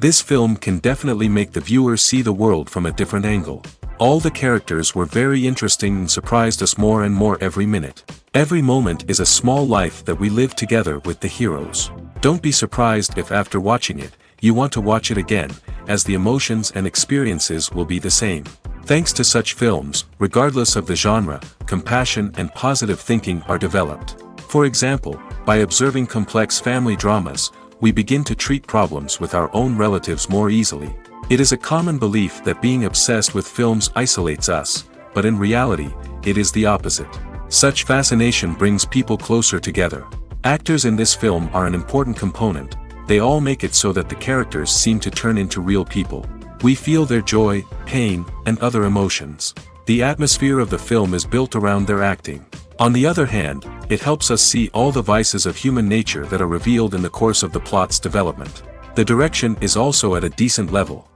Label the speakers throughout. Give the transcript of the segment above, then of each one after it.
Speaker 1: This film can definitely make the viewer see the world from a different angle. All the characters were very interesting and surprised us more and more every minute. Every moment is a small life that we live together with the heroes. Don't be surprised if after watching it, you want to watch it again, as the emotions and experiences will be the same. Thanks to such films, regardless of the genre, compassion and positive thinking are developed. For example, by observing complex family dramas, we begin to treat problems with our own relatives more easily. It is a common belief that being obsessed with films isolates us, but in reality, it is the opposite. Such fascination brings people closer together. Actors in this film are an important component. They all make it so that the characters seem to turn into real people. We feel their joy, pain, and other emotions. The atmosphere of the film is built around their acting. On the other hand, it helps us see all the vices of human nature that are revealed in the course of the plot's development. The direction is also at a decent level.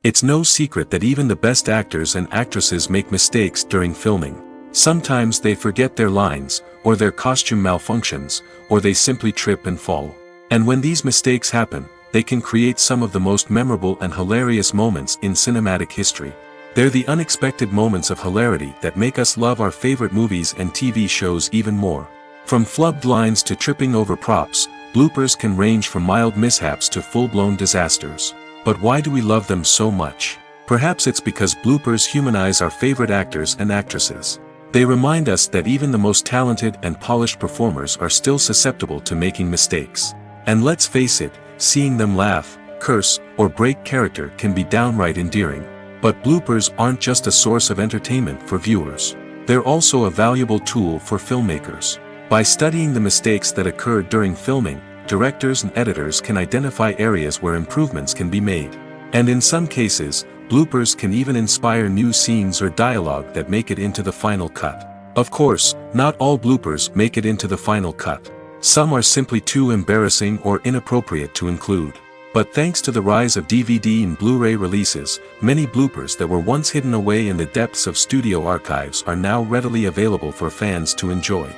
Speaker 1: It's no secret that even the best actors and actresses make mistakes during filming. Sometimes they forget their lines, or their costume malfunctions, or they simply trip and fall. And when these mistakes happen, they can create some of the most memorable and hilarious moments in cinematic history. They're the unexpected moments of hilarity that make us love our favorite movies and TV shows even more. From flubbed lines to tripping over props, bloopers can range from mild mishaps to full-blown disasters. But why do we love them so much? Perhaps it's because bloopers humanize our favorite actors and actresses. They remind us that even the most talented and polished performers are still susceptible to making mistakes. And let's face it, seeing them laugh, curse, or break character can be downright endearing. But bloopers aren't just a source of entertainment for viewers. They're also a valuable tool for filmmakers. By studying the mistakes that occurred during filming, directors and editors can identify areas where improvements can be made. And in some cases, bloopers can even inspire new scenes or dialogue that make it into the final cut. Of course, not all bloopers make it into the final cut. Some are simply too embarrassing or inappropriate to include. But thanks to the rise of DVD and Blu-ray releases, many bloopers that were once hidden away in the depths of studio archives are now readily available for fans to enjoy.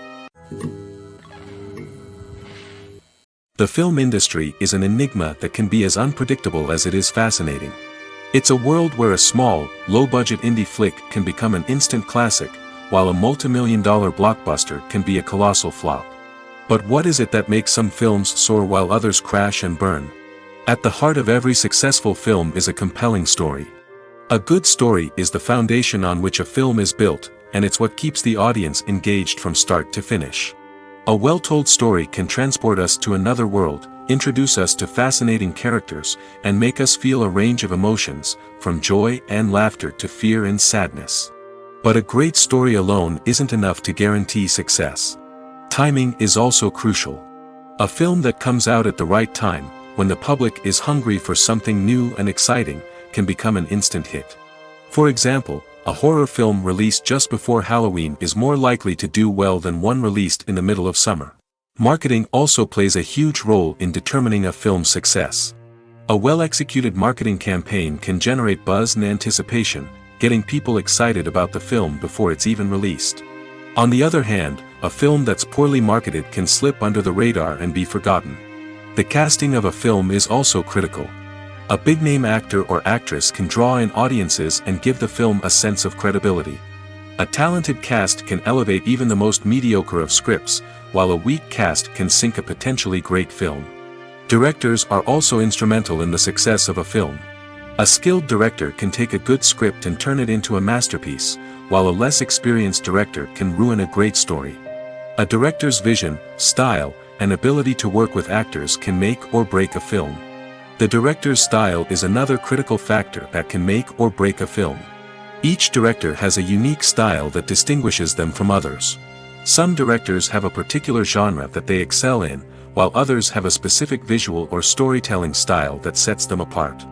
Speaker 1: The film industry is an enigma that can be as unpredictable as it is fascinating. It's a world where a small, low-budget indie flick can become an instant classic, while a multi-million-dollar blockbuster can be a colossal flop. But what is it that makes some films soar while others crash and burn? At the heart of every successful film is a compelling story. A good story is the foundation on which a film is built, and it's what keeps the audience engaged from start to finish. A well-told story can transport us to another world, introduce us to fascinating characters, and make us feel a range of emotions, from joy and laughter to fear and sadness. But a great story alone isn't enough to guarantee success. Timing is also crucial. A film that comes out at the right time, when the public is hungry for something new and exciting, can become an instant hit. For example, a horror film released just before Halloween is more likely to do well than one released in the middle of summer. Marketing also plays a huge role in determining a film's success. A well-executed marketing campaign can generate buzz and anticipation, getting people excited about the film before it's even released. On the other hand, a film that's poorly marketed can slip under the radar and be forgotten. The casting of a film is also critical. A big-name actor or actress can draw in audiences and give the film a sense of credibility. A talented cast can elevate even the most mediocre of scripts, while a weak cast can sink a potentially great film. Directors are also instrumental in the success of a film. A skilled director can take a good script and turn it into a masterpiece, while a less experienced director can ruin a great story. A director's vision, style, and ability to work with actors can make or break a film. The director's style is another critical factor that can make or break a film. Each director has a unique style that distinguishes them from others. Some directors have a particular genre that they excel in, while others have a specific visual or storytelling style that sets them apart.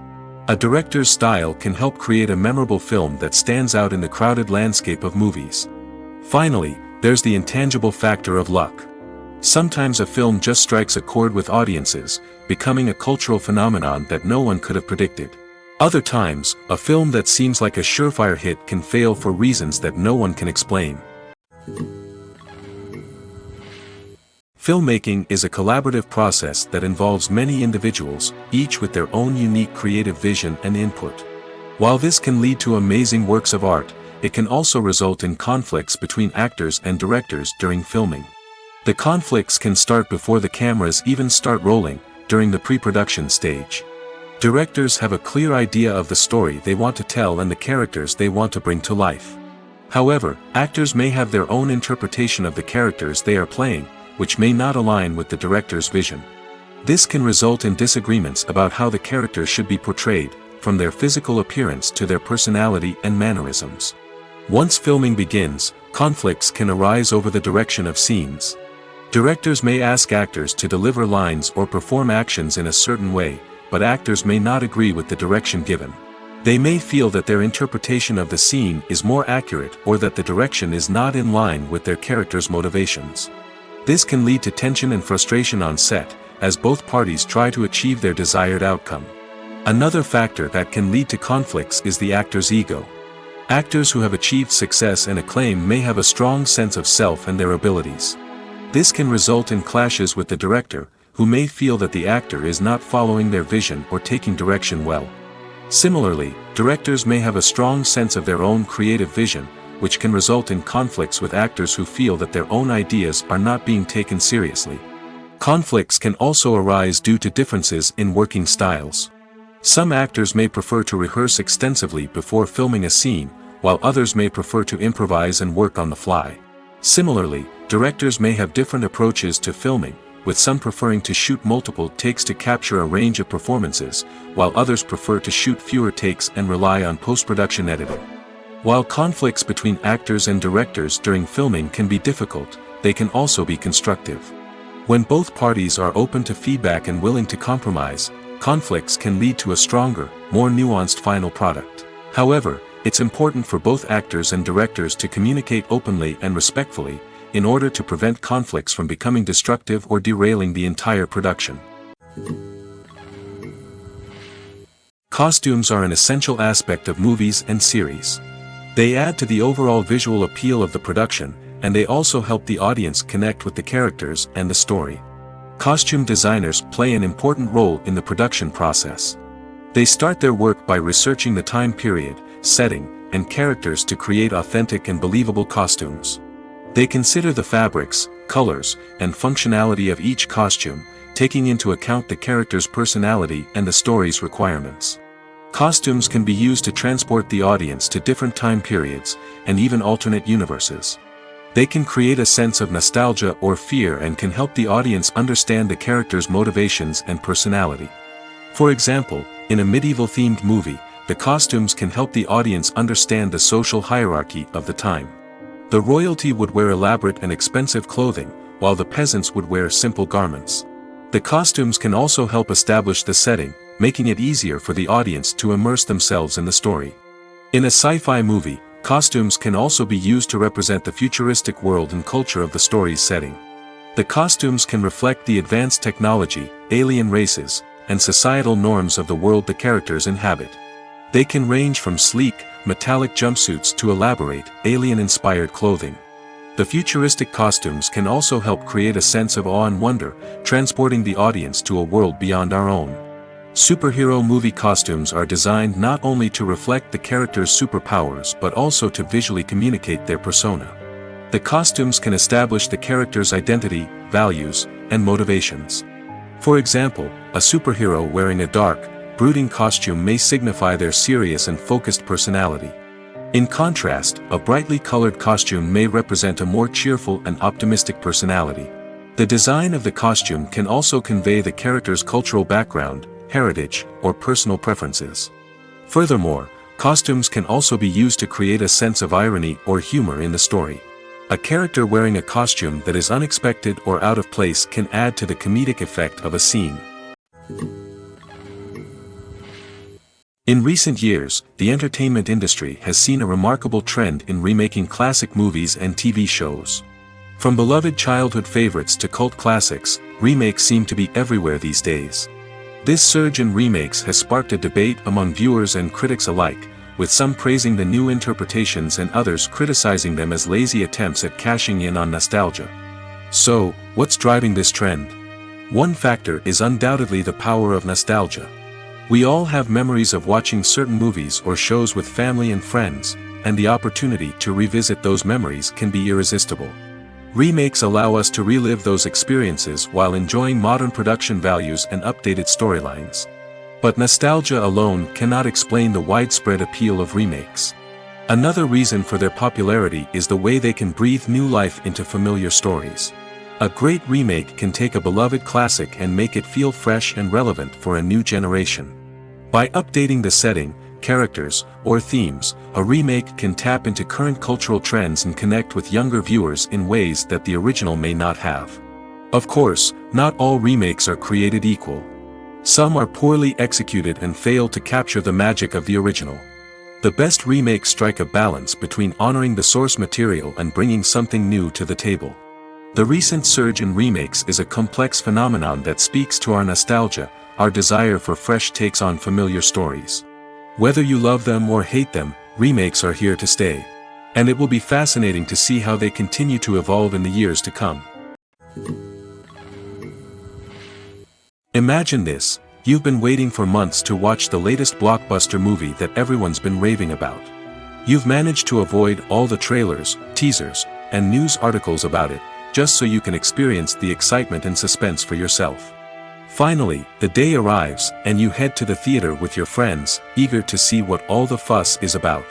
Speaker 1: A director's style can help create a memorable film that stands out in the crowded landscape of movies. Finally, there's the intangible factor of luck. Sometimes a film just strikes a chord with audiences, becoming a cultural phenomenon that no one could have predicted. Other times, a film that seems like a surefire hit can fail for reasons that no one can explain. Filmmaking is a collaborative process that involves many individuals, each with their own unique creative vision and input. While this can lead to amazing works of art, it can also result in conflicts between actors and directors during filming. The conflicts can start before the cameras even start rolling, during the pre-production stage. Directors have a clear idea of the story they want to tell and the characters they want to bring to life. However, actors may have their own interpretation of the characters they are playing, which may not align with the director's vision. This can result in disagreements about how the characters should be portrayed, from their physical appearance to their personality and mannerisms. Once filming begins, conflicts can arise over the direction of scenes. Directors may ask actors to deliver lines or perform actions in a certain way, but actors may not agree with the direction given. They may feel that their interpretation of the scene is more accurate or that the direction is not in line with their character's motivations. This can lead to tension and frustration on set, as both parties try to achieve their desired outcome. Another factor that can lead to conflicts is the actor's ego. Actors who have achieved success and acclaim may have a strong sense of self and their abilities. This can result in clashes with the director, who may feel that the actor is not following their vision or taking direction well. Similarly, directors may have a strong sense of their own creative vision, which can result in conflicts with actors who feel that their own ideas are not being taken seriously. Conflicts can also arise due to differences in working styles. Some actors may prefer to rehearse extensively before filming a scene, while others may prefer to improvise and work on the fly. Similarly, directors may have different approaches to filming, with some preferring to shoot multiple takes to capture a range of performances, while others prefer to shoot fewer takes and rely on post-production editing. While conflicts between actors and directors during filming can be difficult, they can also be constructive. When both parties are open to feedback and willing to compromise, conflicts can lead to a stronger, more nuanced final product. However, it's important for both actors and directors to communicate openly and respectfully, in order to prevent conflicts from becoming destructive or derailing the entire production. Costumes are an essential aspect of movies and series. They add to the overall visual appeal of the production, and they also help the audience connect with the characters and the story. Costume designers play an important role in the production process. They start their work by researching the time period, setting, and characters to create authentic and believable costumes. They consider the fabrics, colors, and functionality of each costume, taking into account the character's personality and the story's requirements. Costumes can be used to transport the audience to different time periods, and even alternate universes. They can create a sense of nostalgia or fear and can help the audience understand the character's motivations and personality. For example, in a medieval-themed movie, the costumes can help the audience understand the social hierarchy of the time. The royalty would wear elaborate and expensive clothing, while the peasants would wear simple garments. The costumes can also help establish the setting, making it easier for the audience to immerse themselves in the story. In a sci-fi movie, costumes can also be used to represent the futuristic world and culture of the story's setting. The costumes can reflect the advanced technology, alien races, and societal norms of the world the characters inhabit. They can range from sleek, metallic jumpsuits to elaborate, alien-inspired clothing. The futuristic costumes can also help create a sense of awe and wonder, transporting the audience to a world beyond our own. Superhero movie costumes are designed not only to reflect the character's superpowers but also to visually communicate their persona. The costumes can establish the character's identity, values, and motivations. For example, a superhero wearing a dark, brooding costume may signify their serious and focused personality. In contrast, a brightly colored costume may represent a more cheerful and optimistic personality. The design of the costume can also convey the character's cultural background, heritage, or personal preferences. Furthermore, costumes can also be used to create a sense of irony or humor in the story. A character wearing a costume that is unexpected or out of place can add to the comedic effect of a scene. In recent years, the entertainment industry has seen a remarkable trend in remaking classic movies and TV shows. From beloved childhood favorites to cult classics, remakes seem to be everywhere these days. This surge in remakes has sparked a debate among viewers and critics alike, with some praising the new interpretations and others criticizing them as lazy attempts at cashing in on nostalgia. So, what's driving this trend? One factor is undoubtedly the power of nostalgia. We all have memories of watching certain movies or shows with family and friends, and the opportunity to revisit those memories can be irresistible. Remakes allow us to relive those experiences while enjoying modern production values and updated storylines. But nostalgia alone cannot explain the widespread appeal of remakes. Another reason for their popularity is the way they can breathe new life into familiar stories. A great remake can take a beloved classic and make it feel fresh and relevant for a new generation. By updating the setting, characters, or themes, a remake can tap into current cultural trends and connect with younger viewers in ways that the original may not have. Of course, not all remakes are created equal. Some are poorly executed and fail to capture the magic of the original. The best remakes strike a balance between honoring the source material and bringing something new to the table. The recent surge in remakes is a complex phenomenon that speaks to our nostalgia, our desire for fresh takes on familiar stories. Whether you love them or hate them, remakes are here to stay. And it will be fascinating to see how they continue to evolve in the years to come. Imagine this: you've been waiting for months to watch the latest blockbuster movie that everyone's been raving about. You've managed to avoid all the trailers, teasers, and news articles about it, just so you can experience the excitement and suspense for yourself. Finally, the day arrives, and you head to the theater with your friends, eager to see what all the fuss is about.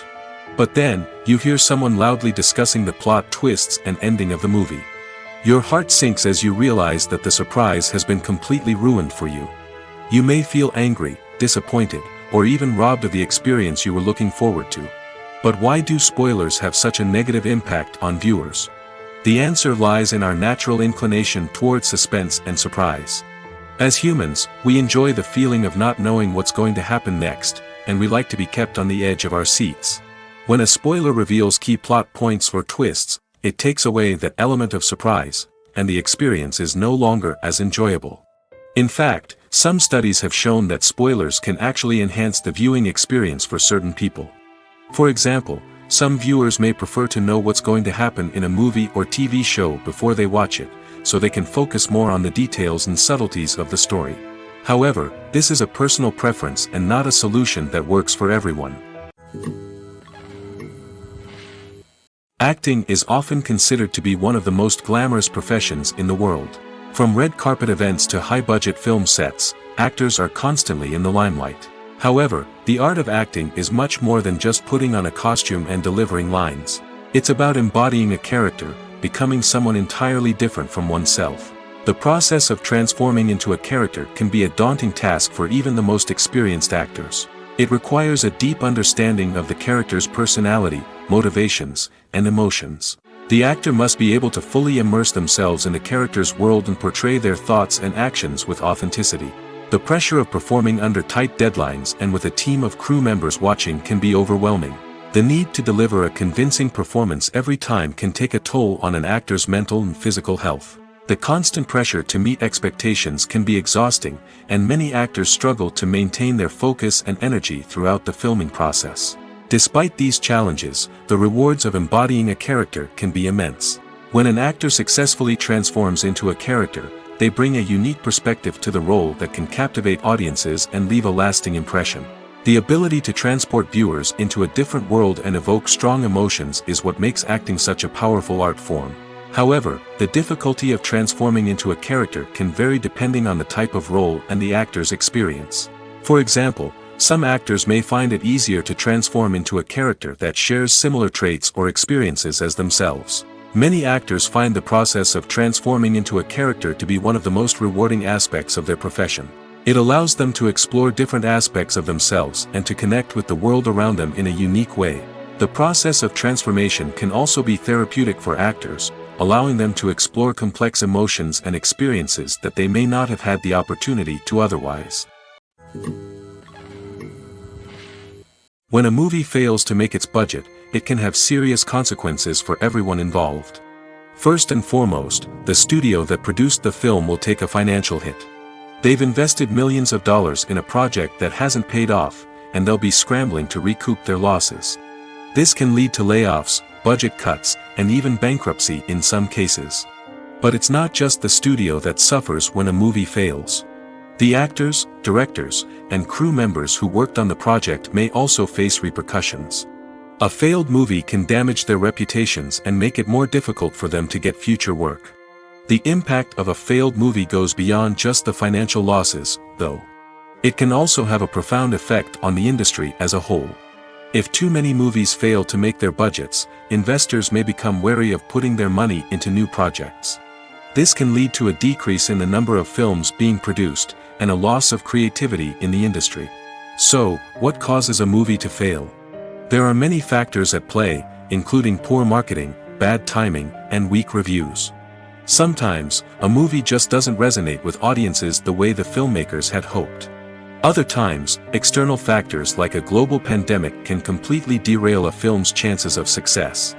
Speaker 1: But then, you hear someone loudly discussing the plot twists and ending of the movie. Your heart sinks as you realize that the surprise has been completely ruined for you. You may feel angry, disappointed, or even robbed of the experience you were looking forward to. But why do spoilers have such a negative impact on viewers? The answer lies in our natural inclination towards suspense and surprise. As humans, we enjoy the feeling of not knowing what's going to happen next, and we like to be kept on the edge of our seats. When a spoiler reveals key plot points or twists, it takes away that element of surprise, and the experience is no longer as enjoyable. In fact, some studies have shown that spoilers can actually enhance the viewing experience for certain people. For example, some viewers may prefer to know what's going to happen in a movie or TV show before they watch it, so they can focus more on the details and subtleties of the story. However, this is a personal preference and not a solution that works for everyone. Acting is often considered to be one of the most glamorous professions in the world. From red carpet events to high-budget film sets, actors are constantly in the limelight. However, the art of acting is much more than just putting on a costume and delivering lines. It's about embodying a character, becoming someone entirely different from oneself. The process of transforming into a character can be a daunting task for even the most experienced actors. It requires a deep understanding of the character's personality, motivations, and emotions. The actor must be able to fully immerse themselves in the character's world and portray their thoughts and actions with authenticity. The pressure of performing under tight deadlines and with a team of crew members watching can be overwhelming. The need to deliver a convincing performance every time can take a toll on an actor's mental and physical health. The constant pressure to meet expectations can be exhausting, and many actors struggle to maintain their focus and energy throughout the filming process. Despite these challenges, the rewards of embodying a character can be immense. When an actor successfully transforms into a character, they bring a unique perspective to the role that can captivate audiences and leave a lasting impression. The ability to transport viewers into a different world and evoke strong emotions is what makes acting such a powerful art form. However, the difficulty of transforming into a character can vary depending on the type of role and the actor's experience. For example, some actors may find it easier to transform into a character that shares similar traits or experiences as themselves. Many actors find the process of transforming into a character to be one of the most rewarding aspects of their profession. It allows them to explore different aspects of themselves and to connect with the world around them in a unique way. The process of transformation can also be therapeutic for actors, allowing them to explore complex emotions and experiences that they may not have had the opportunity to otherwise. When a movie fails to make its budget, it can have serious consequences for everyone involved. First and foremost, the studio that produced the film will take a financial hit. They've invested millions of dollars in a project that hasn't paid off, and they'll be scrambling to recoup their losses. This can lead to layoffs, budget cuts, and even bankruptcy in some cases. But it's not just the studio that suffers when a movie fails. The actors, directors, and crew members who worked on the project may also face repercussions. A failed movie can damage their reputations and make it more difficult for them to get future work. The impact of a failed movie goes beyond just the financial losses, though. It can also have a profound effect on the industry as a whole. If too many movies fail to make their budgets, investors may become wary of putting their money into new projects. This can lead to a decrease in the number of films being produced, and a loss of creativity in the industry. So, what causes a movie to fail? There are many factors at play, including poor marketing, bad timing, and weak reviews. Sometimes, a movie just doesn't resonate with audiences the way the filmmakers had hoped. Other times, external factors like a global pandemic can completely derail a film's chances of success.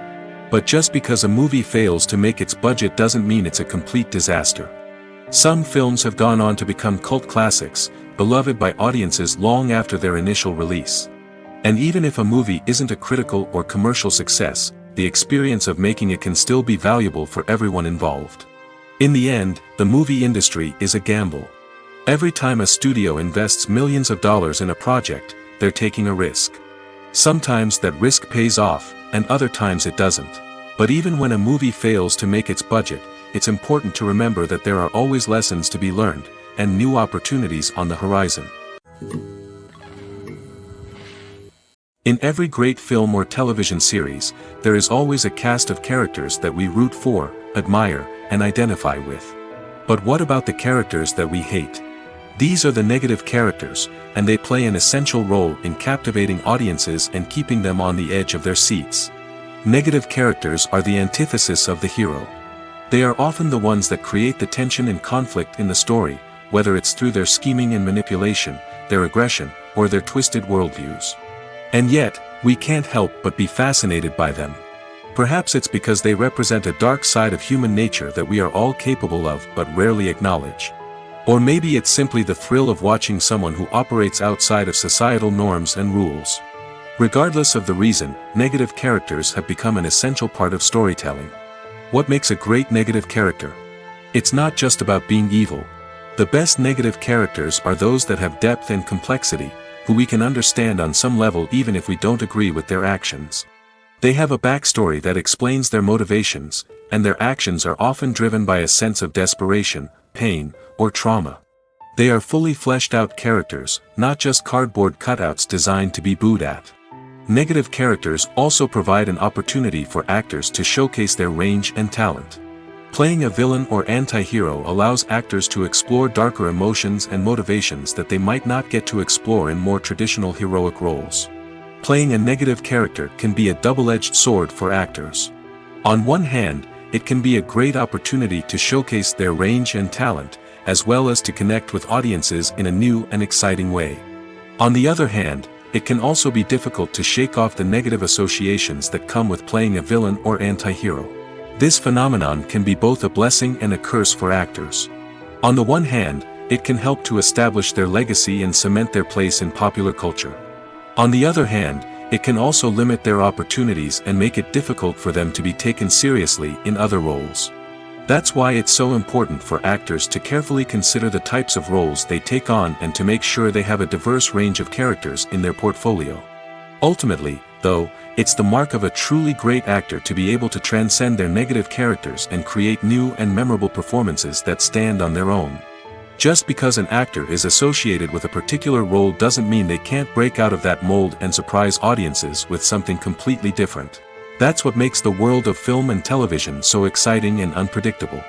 Speaker 1: But just because a movie fails to make its budget doesn't mean it's a complete disaster. Some films have gone on to become cult classics, beloved by audiences long after their initial release. And even if a movie isn't a critical or commercial success, the experience of making it can still be valuable for everyone involved. In the end, the movie industry is a gamble. Every time a studio invests millions of dollars in a project, they're taking a risk. Sometimes that risk pays off, and other times it doesn't. But even when a movie fails to make its budget, it's important to remember that there are always lessons to be learned, and new opportunities on the horizon. In every great film or television series, there is always a cast of characters that we root for, admire, and identify with. But what about the characters that we hate? These are the negative characters, and they play an essential role in captivating audiences and keeping them on the edge of their seats. Negative characters are the antithesis of the hero. They are often the ones that create the tension and conflict in the story, whether it's through their scheming and manipulation, their aggression, or their twisted worldviews. And yet, we can't help but be fascinated by them. Perhaps it's because they represent a dark side of human nature that we are all capable of but rarely acknowledge. Or maybe it's simply the thrill of watching someone who operates outside of societal norms and rules. Regardless of the reason, negative characters have become an essential part of storytelling. What makes a great negative character? It's not just about being evil. The best negative characters are those that have depth and complexity, who we can understand on some level even if we don't agree with their actions. They have a backstory that explains their motivations, and their actions are often driven by a sense of desperation, pain, or trauma. They are fully fleshed out characters, not just cardboard cutouts designed to be booed at. Negative characters also provide an opportunity for actors to showcase their range and talent. Playing a villain or anti-hero allows actors to explore darker emotions and motivations that they might not get to explore in more traditional heroic roles. Playing a negative character can be a double-edged sword for actors. On one hand, it can be a great opportunity to showcase their range and talent, as well as to connect with audiences in a new and exciting way. On the other hand, it can also be difficult to shake off the negative associations that come with playing a villain or anti-hero. This phenomenon can be both a blessing and a curse for actors. On the one hand, it can help to establish their legacy and cement their place in popular culture. On the other hand, it can also limit their opportunities and make it difficult for them to be taken seriously in other roles. That's why it's so important for actors to carefully consider the types of roles they take on and to make sure they have a diverse range of characters in their portfolio. Ultimately, though, it's the mark of a truly great actor to be able to transcend their negative characters and create new and memorable performances that stand on their own. Just because an actor is associated with a particular role doesn't mean they can't break out of that mold and surprise audiences with something completely different. That's what makes the world of film and television so exciting and unpredictable.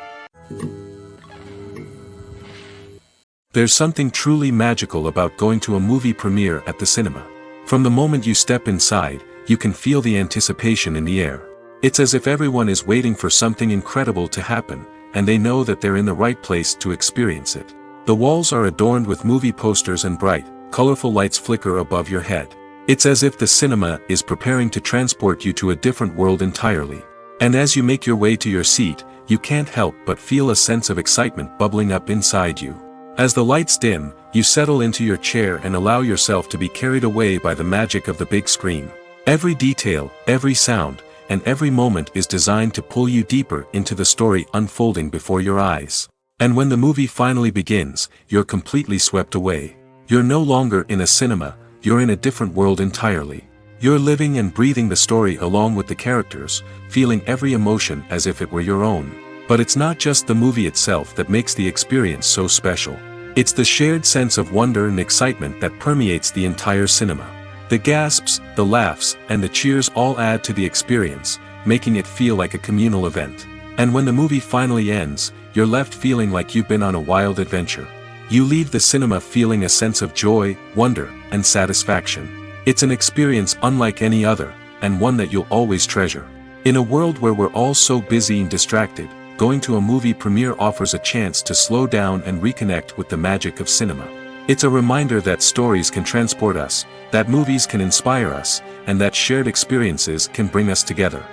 Speaker 1: There's something truly magical about going to a movie premiere at the cinema. From the moment you step inside, you can feel the anticipation in the air. It's as if everyone is waiting for something incredible to happen, and they know that they're in the right place to experience it. The walls are adorned with movie posters and bright, colorful lights flicker above your head. It's as if the cinema is preparing to transport you to a different world entirely. And as you make your way to your seat, you can't help but feel a sense of excitement bubbling up inside you. As the lights dim, you settle into your chair and allow yourself to be carried away by the magic of the big screen. Every detail, every sound, and every moment is designed to pull you deeper into the story unfolding before your eyes. And when the movie finally begins, you're completely swept away. You're no longer in a cinema, you're in a different world entirely. You're living and breathing the story along with the characters, feeling every emotion as if it were your own. But it's not just the movie itself that makes the experience so special. It's the shared sense of wonder and excitement that permeates the entire cinema. The gasps, the laughs, and the cheers all add to the experience, making it feel like a communal event. And when the movie finally ends, you're left feeling like you've been on a wild adventure. You leave the cinema feeling a sense of joy, wonder, and satisfaction. It's an experience unlike any other, and one that you'll always treasure. In a world where we're all so busy and distracted, going to a movie premiere offers a chance to slow down and reconnect with the magic of cinema. It's a reminder that stories can transport us, that movies can inspire us, and that shared experiences can bring us together.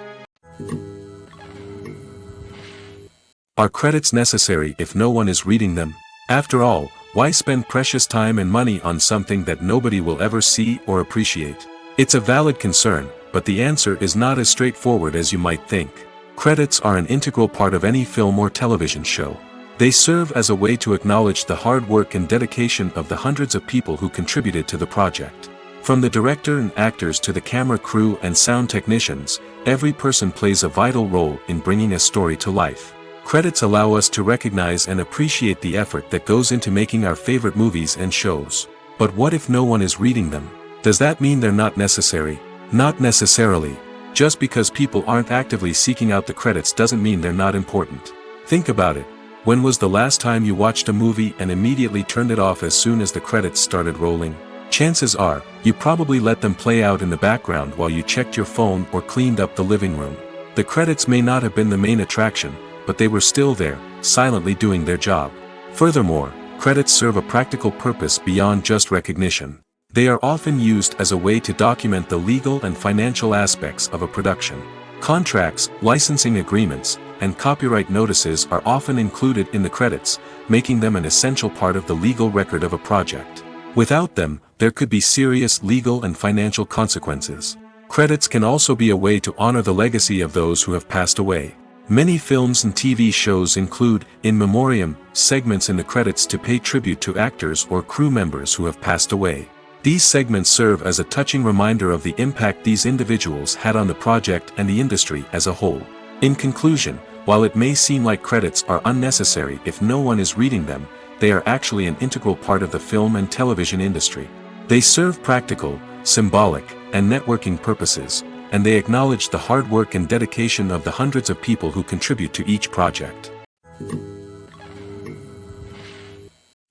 Speaker 1: Are credits necessary if no one is reading them? After all, why spend precious time and money on something that nobody will ever see or appreciate? It's a valid concern, but the answer is not as straightforward as you might think. Credits are an integral part of any film or television show. They serve as a way to acknowledge the hard work and dedication of the hundreds of people who contributed to the project. From the director and actors to the camera crew and sound technicians, every person plays a vital role in bringing a story to life. Credits allow us to recognize and appreciate the effort that goes into making our favorite movies and shows. But what if no one is reading them? Does that mean they're not necessary? Not necessarily. Just because people aren't actively seeking out the credits doesn't mean they're not important. Think about it. When was the last time you watched a movie and immediately turned it off as soon as the credits started rolling? Chances are, you probably let them play out in the background while you checked your phone or cleaned up the living room. The credits may not have been the main attraction, but they were still there, silently doing their job. Furthermore, credits serve a practical purpose beyond just recognition. They are often used as a way to document the legal and financial aspects of a production. Contracts, licensing agreements, and copyright notices are often included in the credits, making them an essential part of the legal record of a project. Without them, there could be serious legal and financial consequences. Credits can also be a way to honor the legacy of those who have passed away. Many films and TV shows include, in memoriam, segments in the credits to pay tribute to actors or crew members who have passed away. These segments serve as a touching reminder of the impact these individuals had on the project and the industry as a whole. In conclusion, while it may seem like credits are unnecessary if no one is reading them, they are actually an integral part of the film and television industry. They serve practical, symbolic, and networking purposes, and they acknowledge the hard work and dedication of the hundreds of people who contribute to each project.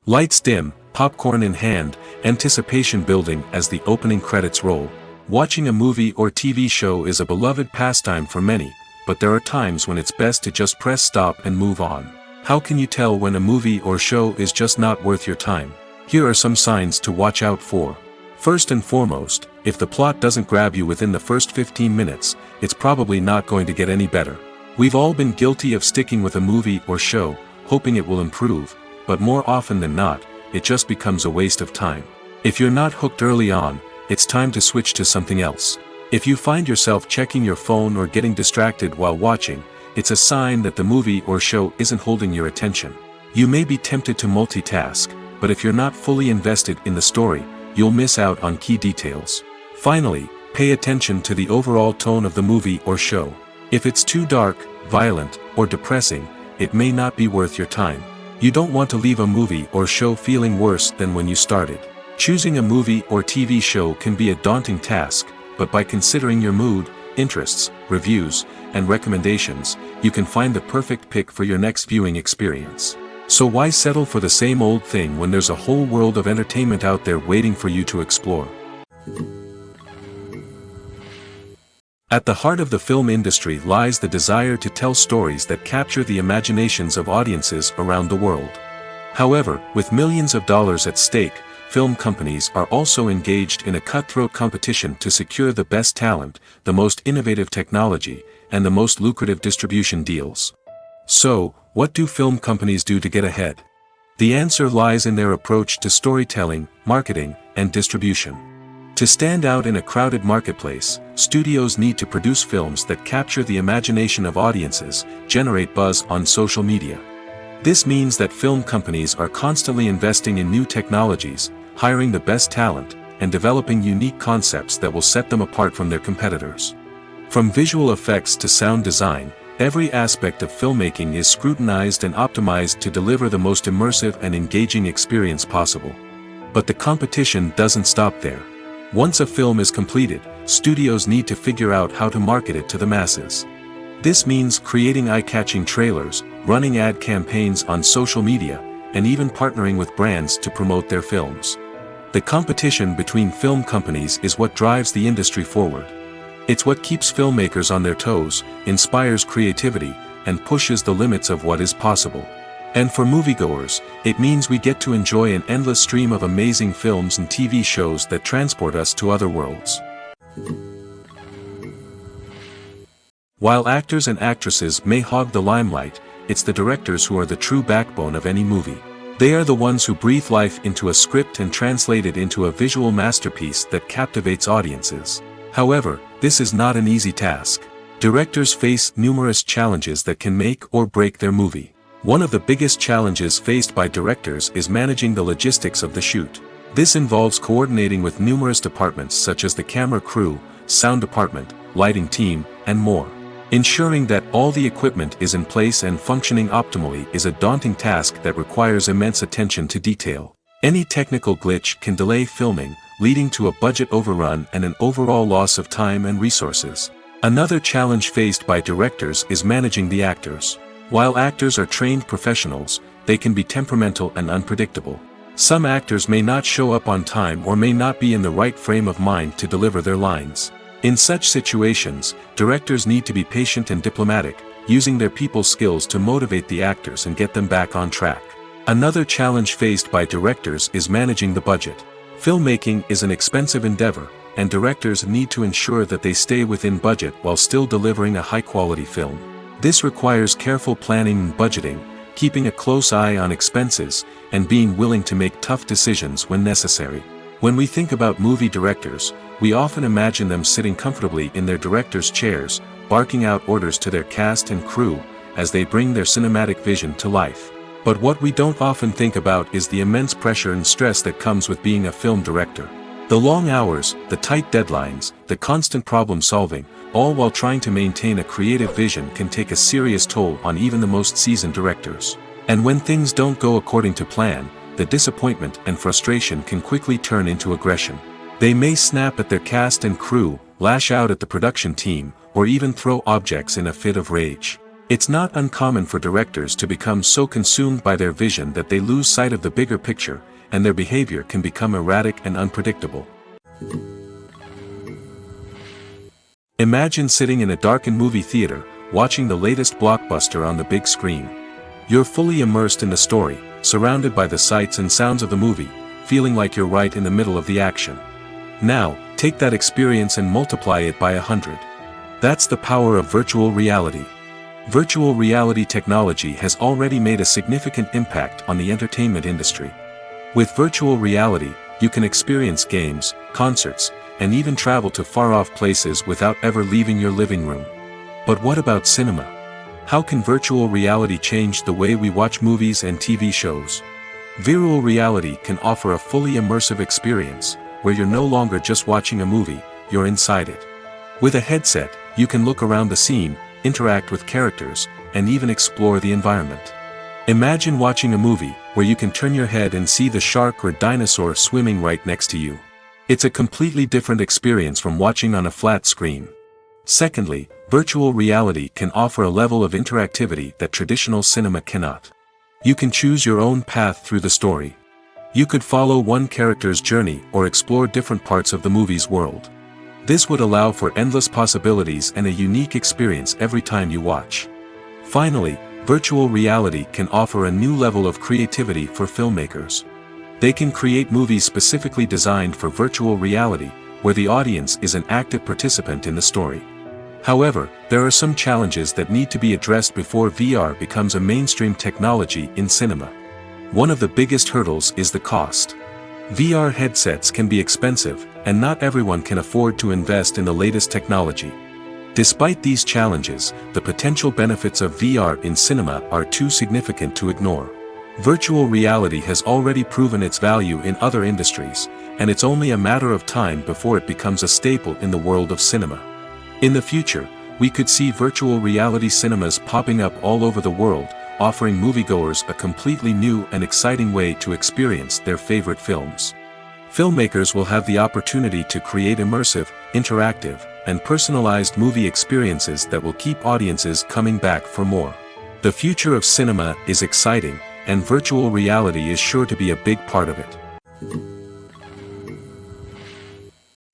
Speaker 1: Lights dim, popcorn in hand, anticipation building as the opening credits roll. Watching a movie or TV show is a beloved pastime for many, but there are times when it's best to just press stop and move on. How can you tell when a movie or show is just not worth your time? Here are some signs to watch out for. First and foremost, if the plot doesn't grab you within the first 15 minutes, it's probably not going to get any better. We've all been guilty of sticking with a movie or show, hoping it will improve, but more often than not, it just becomes a waste of time. If you're not hooked early on, it's time to switch to something else. If you find yourself checking your phone or getting distracted while watching, it's a sign that the movie or show isn't holding your attention. You may be tempted to multitask, but if you're not fully invested in the story, you'll miss out on key details. Finally, pay attention to the overall tone of the movie or show. If it's too dark, violent, or depressing, it may not be worth your time. You don't want to leave a movie or show feeling worse than when you started. Choosing a movie or TV show can be a daunting task, but by considering your mood, interests, reviews, and recommendations, you can find the perfect pick for your next viewing experience. So why settle for the same old thing when there's a whole world of entertainment out there waiting for you to explore? At the heart of the film industry lies the desire to tell stories that capture the imaginations of audiences around the world. However, with millions of dollars at stake, film companies are also engaged in a cutthroat competition to secure the best talent, the most innovative technology, and the most lucrative distribution deals. So, what do film companies do to get ahead? The answer lies in their approach to storytelling, marketing, and distribution. To stand out in a crowded marketplace, studios need to produce films that capture the imagination of audiences, generate buzz on social media. This means that film companies are constantly investing in new technologies, hiring the best talent, and developing unique concepts that will set them apart from their competitors. From visual effects to sound design, every aspect of filmmaking is scrutinized and optimized to deliver the most immersive and engaging experience possible. But the competition doesn't stop there. Once a film is completed, studios need to figure out how to market it to the masses. This means creating eye-catching trailers, running ad campaigns on social media, and even partnering with brands to promote their films. The competition between film companies is what drives the industry forward. It's what keeps filmmakers on their toes, inspires creativity, and pushes the limits of what is possible. And for moviegoers, it means we get to enjoy an endless stream of amazing films and TV shows that transport us to other worlds. While actors and actresses may hog the limelight, it's the directors who are the true backbone of any movie. They are the ones who breathe life into a script and translate it into a visual masterpiece that captivates audiences. However, this is not an easy task. Directors face numerous challenges that can make or break their movie. One of the biggest challenges faced by directors is managing the logistics of the shoot. This involves coordinating with numerous departments such as the camera crew, sound department, lighting team, and more. Ensuring that all the equipment is in place and functioning optimally is a daunting task that requires immense attention to detail. Any technical glitch can delay filming, leading to a budget overrun and an overall loss of time and resources. Another challenge faced by directors is managing the actors. While actors are trained professionals, they can be temperamental and unpredictable. Some actors may not show up on time or may not be in the right frame of mind to deliver their lines. In such situations, directors need to be patient and diplomatic, using their people skills to motivate the actors and get them back on track. Another challenge faced by directors is managing the budget. Filmmaking is an expensive endeavor, and directors need to ensure that they stay within budget while still delivering a high-quality film. This requires careful planning and budgeting, keeping a close eye on expenses, and being willing to make tough decisions when necessary. When we think about movie directors, we often imagine them sitting comfortably in their director's chairs, barking out orders to their cast and crew, as they bring their cinematic vision to life. But what we don't often think about is the immense pressure and stress that comes with being a film director. The long hours, the tight deadlines, the constant problem solving, all while trying to maintain a creative vision can take a serious toll on even the most seasoned directors. And when things don't go according to plan, the disappointment and frustration can quickly turn into aggression. They may snap at their cast and crew, lash out at the production team, or even throw objects in a fit of rage. It's not uncommon for directors to become so consumed by their vision that they lose sight of the bigger picture, and their behavior can become erratic and unpredictable. Imagine sitting in a darkened movie theater, watching the latest blockbuster on the big screen. You're fully immersed in the story, surrounded by the sights and sounds of the movie, feeling like you're right in the middle of the action. Now, take that experience and multiply it by 100. That's the power of virtual reality. Virtual reality technology has already made a significant impact on the entertainment industry. With virtual reality, you can experience games, concerts, and even travel to far-off places without ever leaving your living room. But what about cinema? How can virtual reality change the way we watch movies and TV shows? Virtual reality can offer a fully immersive experience, where you're no longer just watching a movie, you're inside it. With a headset, you can look around the scene, interact with characters, and even explore the environment. Imagine watching a movie where you can turn your head and see the shark or dinosaur swimming right next to you. It's a completely different experience from watching on a flat screen. Secondly, virtual reality can offer a level of interactivity that traditional cinema cannot. You can choose your own path through the story. You could follow one character's journey or explore different parts of the movie's world. This would allow for endless possibilities and a unique experience every time you watch. Finally, virtual reality can offer a new level of creativity for filmmakers. They can create movies specifically designed for virtual reality, where the audience is an active participant in the story. However, there are some challenges that need to be addressed before VR becomes a mainstream technology in cinema. One of the biggest hurdles is the cost. VR headsets can be expensive, and not everyone can afford to invest in the latest technology. Despite these challenges, the potential benefits of VR in cinema are too significant to ignore. Virtual reality has already proven its value in other industries, and it's only a matter of time before it becomes a staple in the world of cinema. In the future, we could see virtual reality cinemas popping up all over the world, offering moviegoers a completely new and exciting way to experience their favorite films. Filmmakers will have the opportunity to create immersive, interactive, and personalized movie experiences that will keep audiences coming back for more. The future of cinema is exciting, and virtual reality is sure to be a big part of it.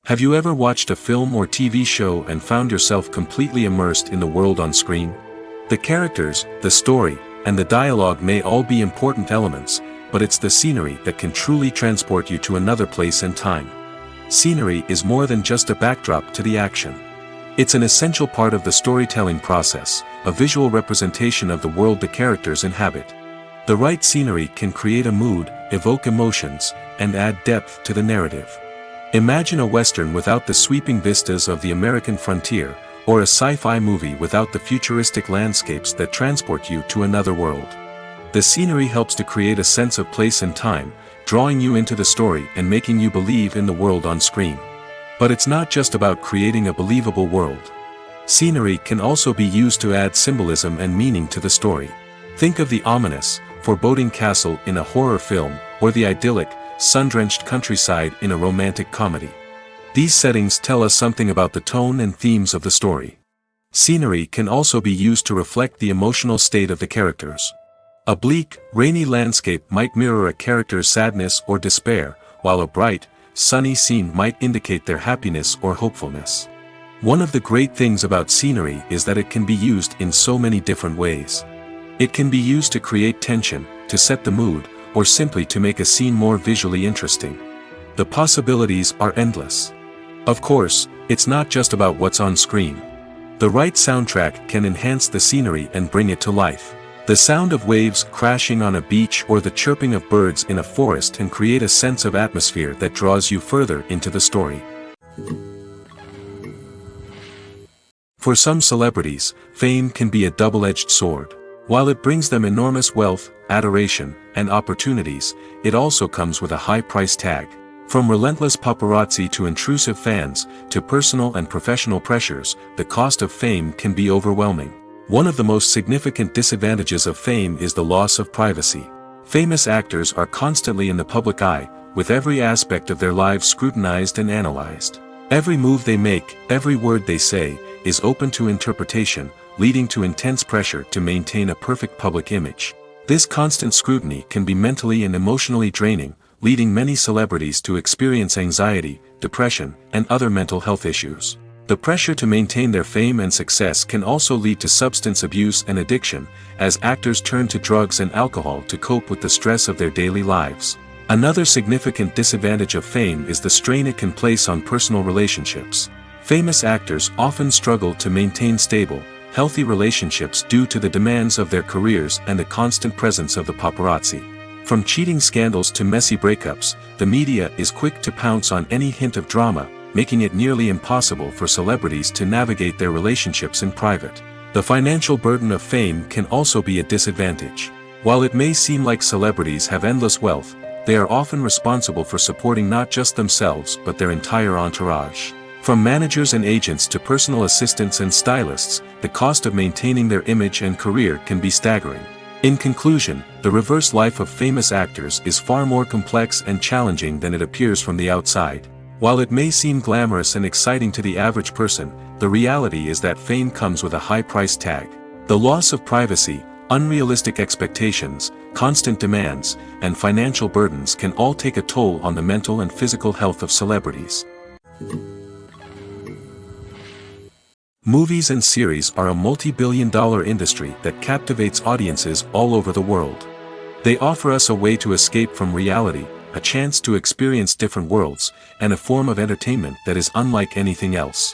Speaker 1: Have you ever watched a film or TV show and found yourself completely immersed in the world on screen? The characters, the story, and the dialogue may all be important elements, but it's the scenery that can truly transport you to another place and time. Scenery is more than just a backdrop to the action. It's an essential part of the storytelling process, a visual representation of the world the characters inhabit. The right scenery can create a mood, evoke emotions, and add depth to the narrative. Imagine a Western without the sweeping vistas of the American frontier, or a sci-fi movie without the futuristic landscapes that transport you to another world. The scenery helps to create a sense of place and time, drawing you into the story and making you believe in the world on screen. But it's not just about creating a believable world. Scenery can also be used to add symbolism and meaning to the story. Think of the ominous, foreboding castle in a horror film, or the idyllic, sun-drenched countryside in a romantic comedy. These settings tell us something about the tone and themes of the story. Scenery can also be used to reflect the emotional state of the characters. A bleak, rainy landscape might mirror a character's sadness or despair, while a bright, sunny scene might indicate their happiness or hopefulness. One of the great things about scenery is that it can be used in so many different ways. It can be used to create tension, to set the mood, or simply to make a scene more visually interesting. The possibilities are endless. Of course, it's not just about what's on screen. The right soundtrack can enhance the scenery and bring it to life. The sound of waves crashing on a beach or the chirping of birds in a forest can create a sense of atmosphere that draws you further into the story. For some celebrities, fame can be a double-edged sword. While it brings them enormous wealth, adoration, and opportunities, it also comes with a high price tag. From relentless paparazzi to intrusive fans, to personal and professional pressures, the cost of fame can be overwhelming. One of the most significant disadvantages of fame is the loss of privacy. Famous actors are constantly in the public eye, with every aspect of their lives scrutinized and analyzed. Every move they make, every word they say, is open to interpretation, leading to intense pressure to maintain a perfect public image. This constant scrutiny can be mentally and emotionally draining, leading many celebrities to experience anxiety, depression, and other mental health issues. The pressure to maintain their fame and success can also lead to substance abuse and addiction, as actors turn to drugs and alcohol to cope with the stress of their daily lives. Another significant disadvantage of fame is the strain it can place on personal relationships. Famous actors often struggle to maintain stable, healthy relationships due to the demands of their careers and the constant presence of the paparazzi. From cheating scandals to messy breakups, the media is quick to pounce on any hint of drama, making it nearly impossible for celebrities to navigate their relationships in private. The financial burden of fame can also be a disadvantage. While it may seem like celebrities have endless wealth, they are often responsible for supporting not just themselves but their entire entourage. From managers and agents to personal assistants and stylists, the cost of maintaining their image and career can be staggering. In conclusion, the reverse life of famous actors is far more complex and challenging than it appears from the outside. While it may seem glamorous and exciting to the average person, the reality is that fame comes with a high price tag. The loss of privacy, unrealistic expectations, constant demands, and financial burdens can all take a toll on the mental and physical health of celebrities. Movies and series are a multi-billion-dollar industry that captivates audiences all over the world. They offer us a way to escape from reality, a chance to experience different worlds, and a form of entertainment that is unlike anything else.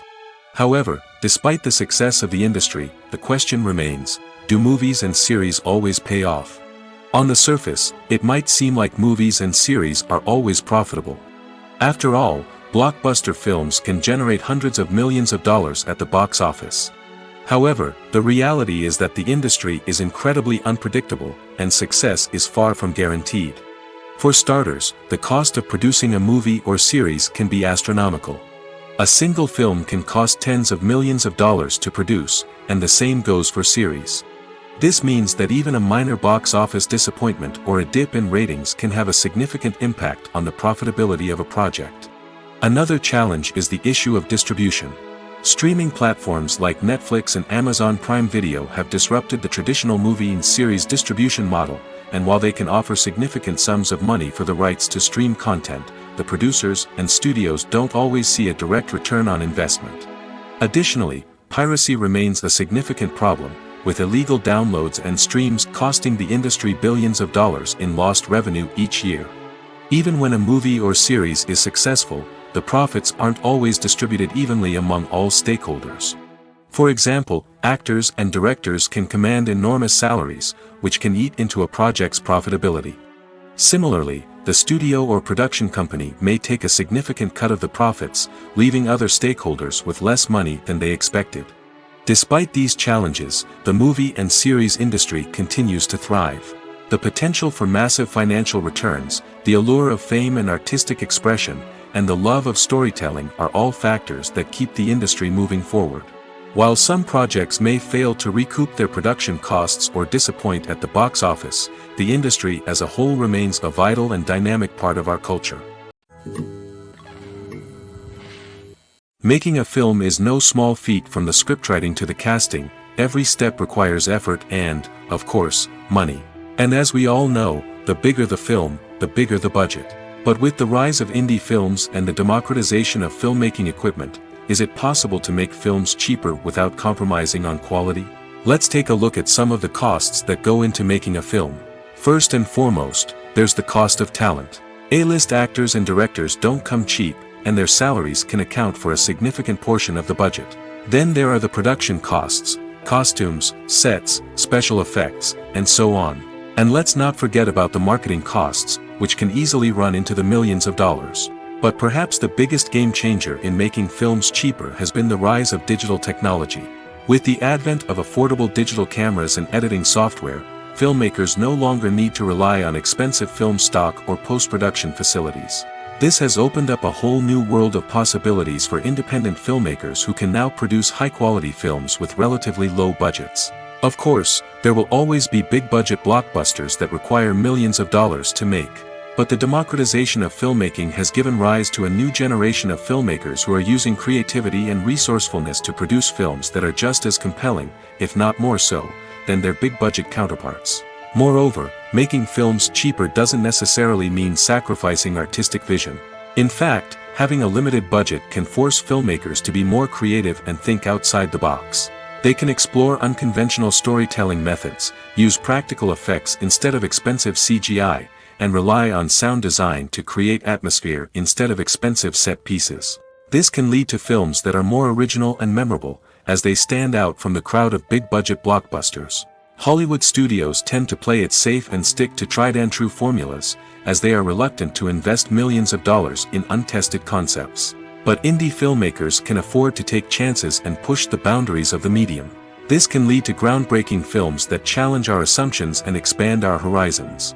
Speaker 1: However, despite the success of the industry, the question remains, do movies and series always pay off? On the surface, it might seem like movies and series are always profitable. After all, blockbuster films can generate hundreds of millions of dollars at the box office. However, the reality is that the industry is incredibly unpredictable, and success is far from guaranteed. For starters, the cost of producing a movie or series can be astronomical. A single film can cost tens of millions of dollars to produce, and the same goes for series. This means that even a minor box office disappointment or a dip in ratings can have a significant impact on the profitability of a project. Another challenge is the issue of distribution. Streaming platforms like Netflix and Amazon Prime Video have disrupted the traditional movie and series distribution model, and while they can offer significant sums of money for the rights to stream content, the producers and studios don't always see a direct return on investment. Additionally, piracy remains a significant problem, with illegal downloads and streams costing the industry billions of dollars in lost revenue each year. Even when a movie or series is successful, the profits aren't always distributed evenly among all stakeholders. For example, actors and directors can command enormous salaries, which can eat into a project's profitability. Similarly, the studio or production company may take a significant cut of the profits, leaving other stakeholders with less money than they expected. Despite these challenges, the movie and series industry continues to thrive. The potential for massive financial returns, the allure of fame and artistic expression, and the love of storytelling are all factors that keep the industry moving forward. While some projects may fail to recoup their production costs or disappoint at the box office, the industry as a whole remains a vital and dynamic part of our culture. Making a film is no small feat. From the scriptwriting to the casting, every step requires effort and, of course, money. And as we all know, the bigger the film, the bigger the budget. But with the rise of indie films and the democratization of filmmaking equipment, is it possible to make films cheaper without compromising on quality? Let's take a look at some of the costs that go into making a film. First and foremost, there's the cost of talent. A-list actors and directors don't come cheap, and their salaries can account for a significant portion of the budget. Then there are the production costs, costumes, sets, special effects, and so on. And let's not forget about the marketing costs, which can easily run into the millions of dollars. But perhaps the biggest game changer in making films cheaper has been the rise of digital technology. With the advent of affordable digital cameras and editing software, filmmakers no longer need to rely on expensive film stock or post-production facilities. This has opened up a whole new world of possibilities for independent filmmakers who can now produce high-quality films with relatively low budgets. Of course, there will always be big-budget blockbusters that require millions of dollars to make. But the democratization of filmmaking has given rise to a new generation of filmmakers who are using creativity and resourcefulness to produce films that are just as compelling, if not more so, than their big-budget counterparts. Moreover, making films cheaper doesn't necessarily mean sacrificing artistic vision. In fact, having a limited budget can force filmmakers to be more creative and think outside the box. They can explore unconventional storytelling methods, use practical effects instead of expensive CGI, and rely on sound design to create atmosphere instead of expensive set pieces. This can lead to films that are more original and memorable, as they stand out from the crowd of big-budget blockbusters. Hollywood studios tend to play it safe and stick to tried-and-true formulas, as they are reluctant to invest millions of dollars in untested concepts. But indie filmmakers can afford to take chances and push the boundaries of the medium. This can lead to groundbreaking films that challenge our assumptions and expand our horizons.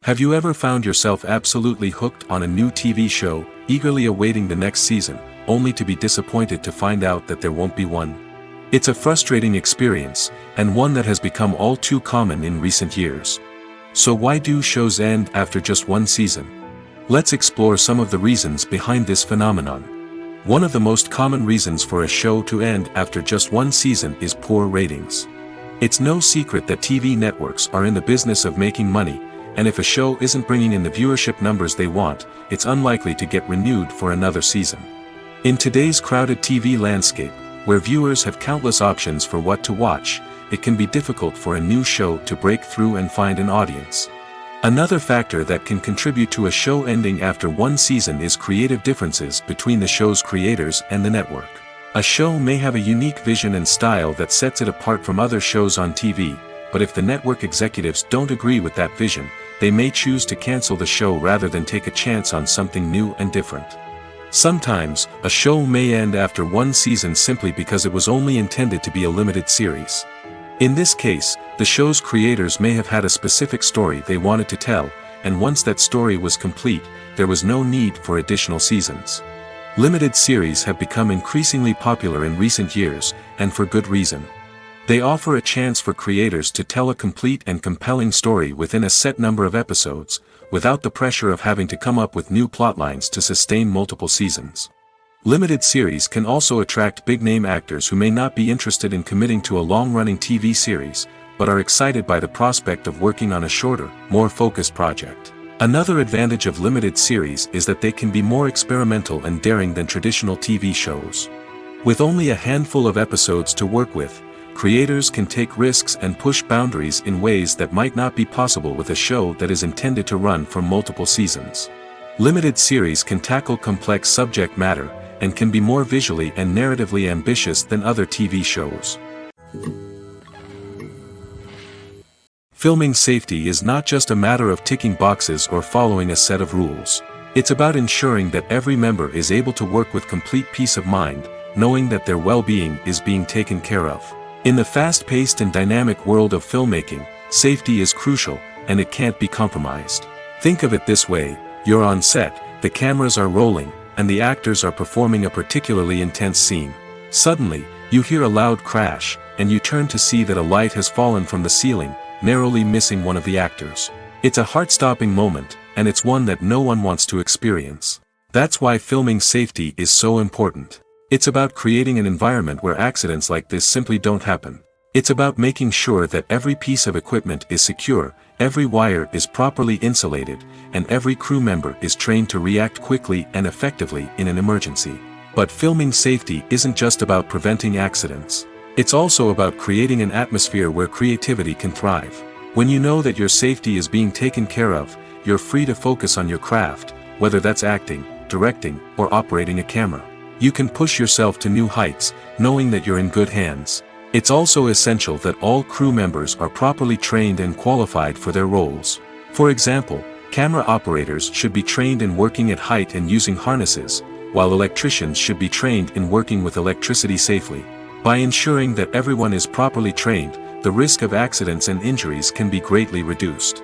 Speaker 1: Have you ever found yourself absolutely hooked on a new TV show, eagerly awaiting the next season, only to be disappointed to find out that there won't be one? It's a frustrating experience, and one that has become all too common in recent years. So why do shows end after just one season? Let's explore some of the reasons behind this phenomenon. One of the most common reasons for a show to end after just one season is poor ratings. It's no secret that TV networks are in the business of making money, and if a show isn't bringing in the viewership numbers they want, it's unlikely to get renewed for another season. In today's crowded TV landscape, where viewers have countless options for what to watch, it can be difficult for a new show to break through and find an audience. Another factor that can contribute to a show ending after one season is creative differences between the show's creators and the network. A show may have a unique vision and style that sets it apart from other shows on TV, but if the network executives don't agree with that vision, they may choose to cancel the show rather than take a chance on something new and different. Sometimes, a show may end after one season simply because it was only intended to be a limited series. In this case, the show's creators may have had a specific story they wanted to tell, and once that story was complete, there was no need for additional seasons. Limited series have become increasingly popular in recent years, and for good reason. They offer a chance for creators to tell a complete and compelling story within a set number of episodes, without the pressure of having to come up with new plotlines to sustain multiple seasons. Limited series can also attract big-name actors who may not be interested in committing to a long-running TV series, but are excited by the prospect of working on a shorter, more focused project. Another advantage of limited series is that they can be more experimental and daring than traditional TV shows. With only a handful of episodes to work with, creators can take risks and push boundaries in ways that might not be possible with a show that is intended to run for multiple seasons. Limited series can tackle complex subject matter, and can be more visually and narratively ambitious than other TV shows. Filming safety is not just a matter of ticking boxes or following a set of rules. It's about ensuring that every member is able to work with complete peace of mind, knowing that their well-being is being taken care of. In the fast-paced and dynamic world of filmmaking, safety is crucial, and it can't be compromised. Think of it this way: you're on set, the cameras are rolling, and the actors are performing a particularly intense scene. Suddenly, you hear a loud crash, and you turn to see that a light has fallen from the ceiling, narrowly missing one of the actors. It's a heart-stopping moment, and it's one that no one wants to experience. That's why filming safety is so important. It's about creating an environment where accidents like this simply don't happen. It's about making sure that every piece of equipment is secure, every wire is properly insulated, and every crew member is trained to react quickly and effectively in an emergency. But filming safety isn't just about preventing accidents. It's also about creating an atmosphere where creativity can thrive. When you know that your safety is being taken care of, you're free to focus on your craft, whether that's acting, directing, or operating a camera. You can push yourself to new heights, knowing that you're in good hands. It's also essential that all crew members are properly trained and qualified for their roles. For example, camera operators should be trained in working at height and using harnesses, while electricians should be trained in working with electricity safely. By ensuring that everyone is properly trained, the risk of accidents and injuries can be greatly reduced.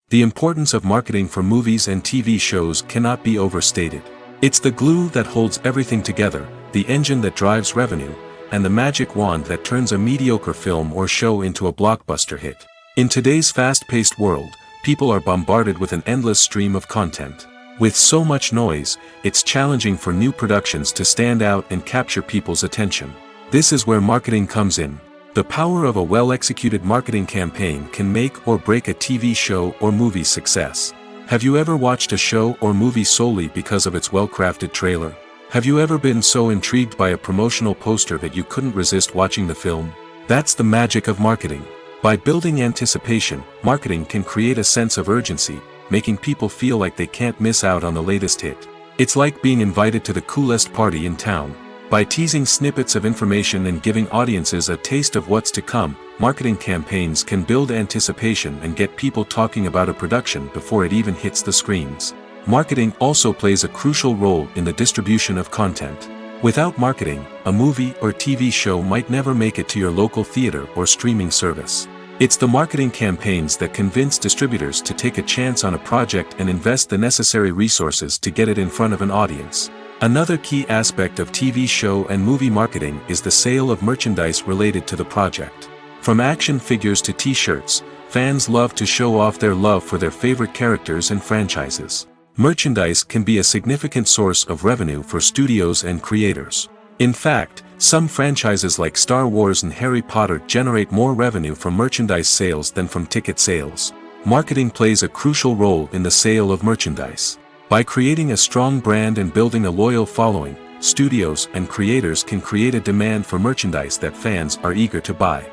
Speaker 1: The importance of marketing for movies and TV shows cannot be overstated. It's the glue that holds everything together, the engine that drives revenue, and the magic wand that turns a mediocre film or show into a blockbuster hit. In today's fast-paced world, people are bombarded with an endless stream of content. With so much noise, it's challenging for new productions to stand out and capture people's attention. This is where marketing comes in. The power of a well-executed marketing campaign can make or break a TV show or movie's success. Have you ever watched a show or movie solely because of its well-crafted trailer? Have you ever been so intrigued by a promotional poster that you couldn't resist watching the film? That's the magic of marketing. By building anticipation, marketing can create a sense of urgency, making people feel like they can't miss out on the latest hit. It's like being invited to the coolest party in town. By teasing snippets of information and giving audiences a taste of what's to come, marketing campaigns can build anticipation and get people talking about a production before it even hits the screens. Marketing also plays a crucial role in the distribution of content. Without marketing, a movie or TV show might never make it to your local theater or streaming service. It's the marketing campaigns that convince distributors to take a chance on a project and invest the necessary resources to get it in front of an audience. Another key aspect of TV show and movie marketing is the sale of merchandise related to the project. From action figures to t-shirts, fans love to show off their love for their favorite characters and franchises. Merchandise can be a significant source of revenue for studios and creators. In fact, some franchises like Star Wars and Harry Potter generate more revenue from merchandise sales than from ticket sales. Marketing plays a crucial role in the sale of merchandise. By creating a strong brand and building a loyal following, studios and creators can create a demand for merchandise that fans are eager to buy.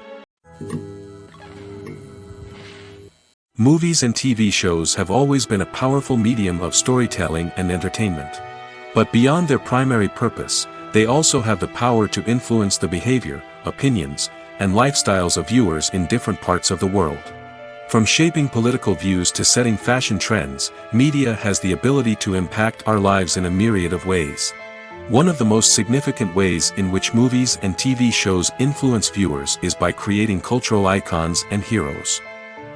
Speaker 1: Movies and TV shows have always been a powerful medium of storytelling and entertainment. But beyond their primary purpose, they also have the power to influence the behavior, opinions, and lifestyles of viewers in different parts of the world. From shaping political views to setting fashion trends, media has the ability to impact our lives in a myriad of ways. One of the most significant ways in which movies and TV shows influence viewers is by creating cultural icons and heroes.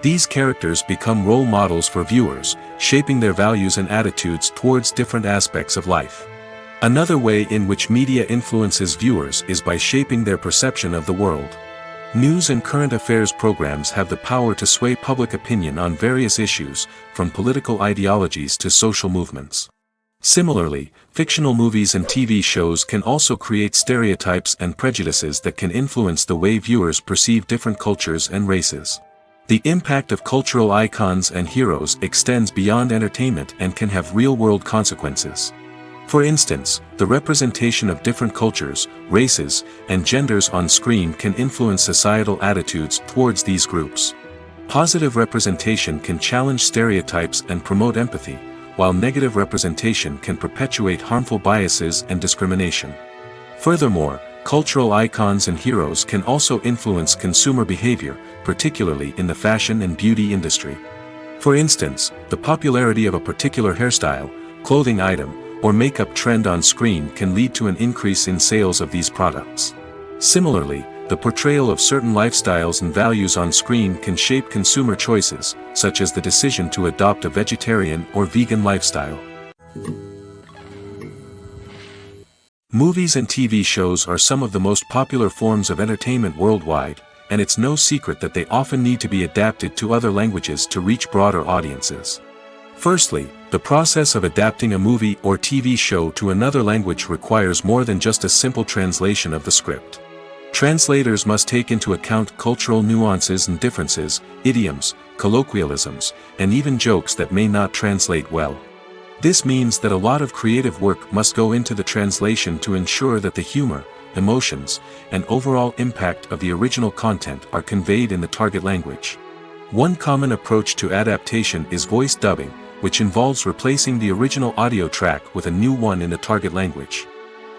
Speaker 1: These characters become role models for viewers, shaping their values and attitudes towards different aspects of life. Another way in which media influences viewers is by shaping their perception of the world. News and current affairs programs have the power to sway public opinion on various issues, from political ideologies to social movements. Similarly, fictional movies and TV shows can also create stereotypes and prejudices that can influence the way viewers perceive different cultures and races. The impact of cultural icons and heroes extends beyond entertainment and can have real-world consequences. For instance, the representation of different cultures, races, and genders on screen can influence societal attitudes towards these groups. Positive representation can challenge stereotypes and promote empathy, while negative representation can perpetuate harmful biases and discrimination. Furthermore, cultural icons and heroes can also influence consumer behavior, particularly in the fashion and beauty industry. For instance, the popularity of a particular hairstyle, clothing item, or makeup trend on screen can lead to an increase in sales of these products. Similarly, the portrayal of certain lifestyles and values on screen can shape consumer choices, such as the decision to adopt a vegetarian or vegan lifestyle. Movies and TV shows are some of the most popular forms of entertainment worldwide, and it's no secret that they often need to be adapted to other languages to reach broader audiences. Firstly, the process of adapting a movie or TV show to another language requires more than just a simple translation of the script. Translators must take into account cultural nuances and differences, idioms, colloquialisms, and even jokes that may not translate well. This means that a lot of creative work must go into the translation to ensure that the humor, emotions, and overall impact of the original content are conveyed in the target language. One common approach to adaptation is voice dubbing, which involves replacing the original audio track with a new one in the target language.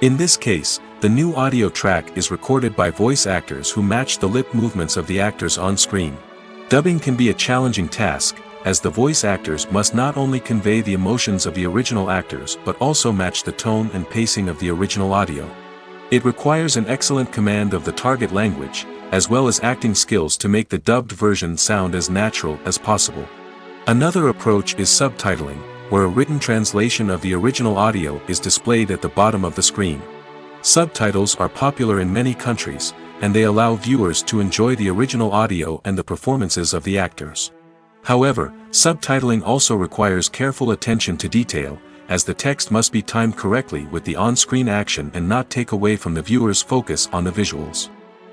Speaker 1: In this case, the new audio track is recorded by voice actors who match the lip movements of the actors on screen. Dubbing can be a challenging task, as the voice actors must not only convey the emotions of the original actors but also match the tone and pacing of the original audio. It requires an excellent command of the target language, as well as acting skills to make the dubbed version sound as natural as possible. Another approach is subtitling, where a written translation of the original audio is displayed at the bottom of the screen. Subtitles are popular in many countries, and they allow viewers to enjoy the original audio and the performances of the actors. However, subtitling also requires careful attention to detail, as the text must be timed correctly with the on-screen action and not take away from the viewer's focus on the visuals.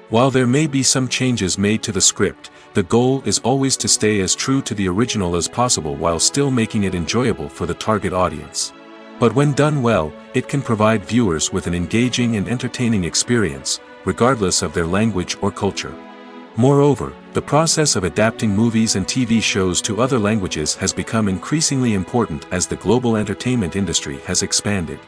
Speaker 1: While there may be some changes made to the script, the goal is always to stay as true to the original as possible while still making it enjoyable for the target audience. But when done well, it can provide viewers with an engaging and entertaining experience, regardless of their language or culture. Moreover, the process of adapting movies and TV shows to other languages has become increasingly important as the global entertainment industry has expanded.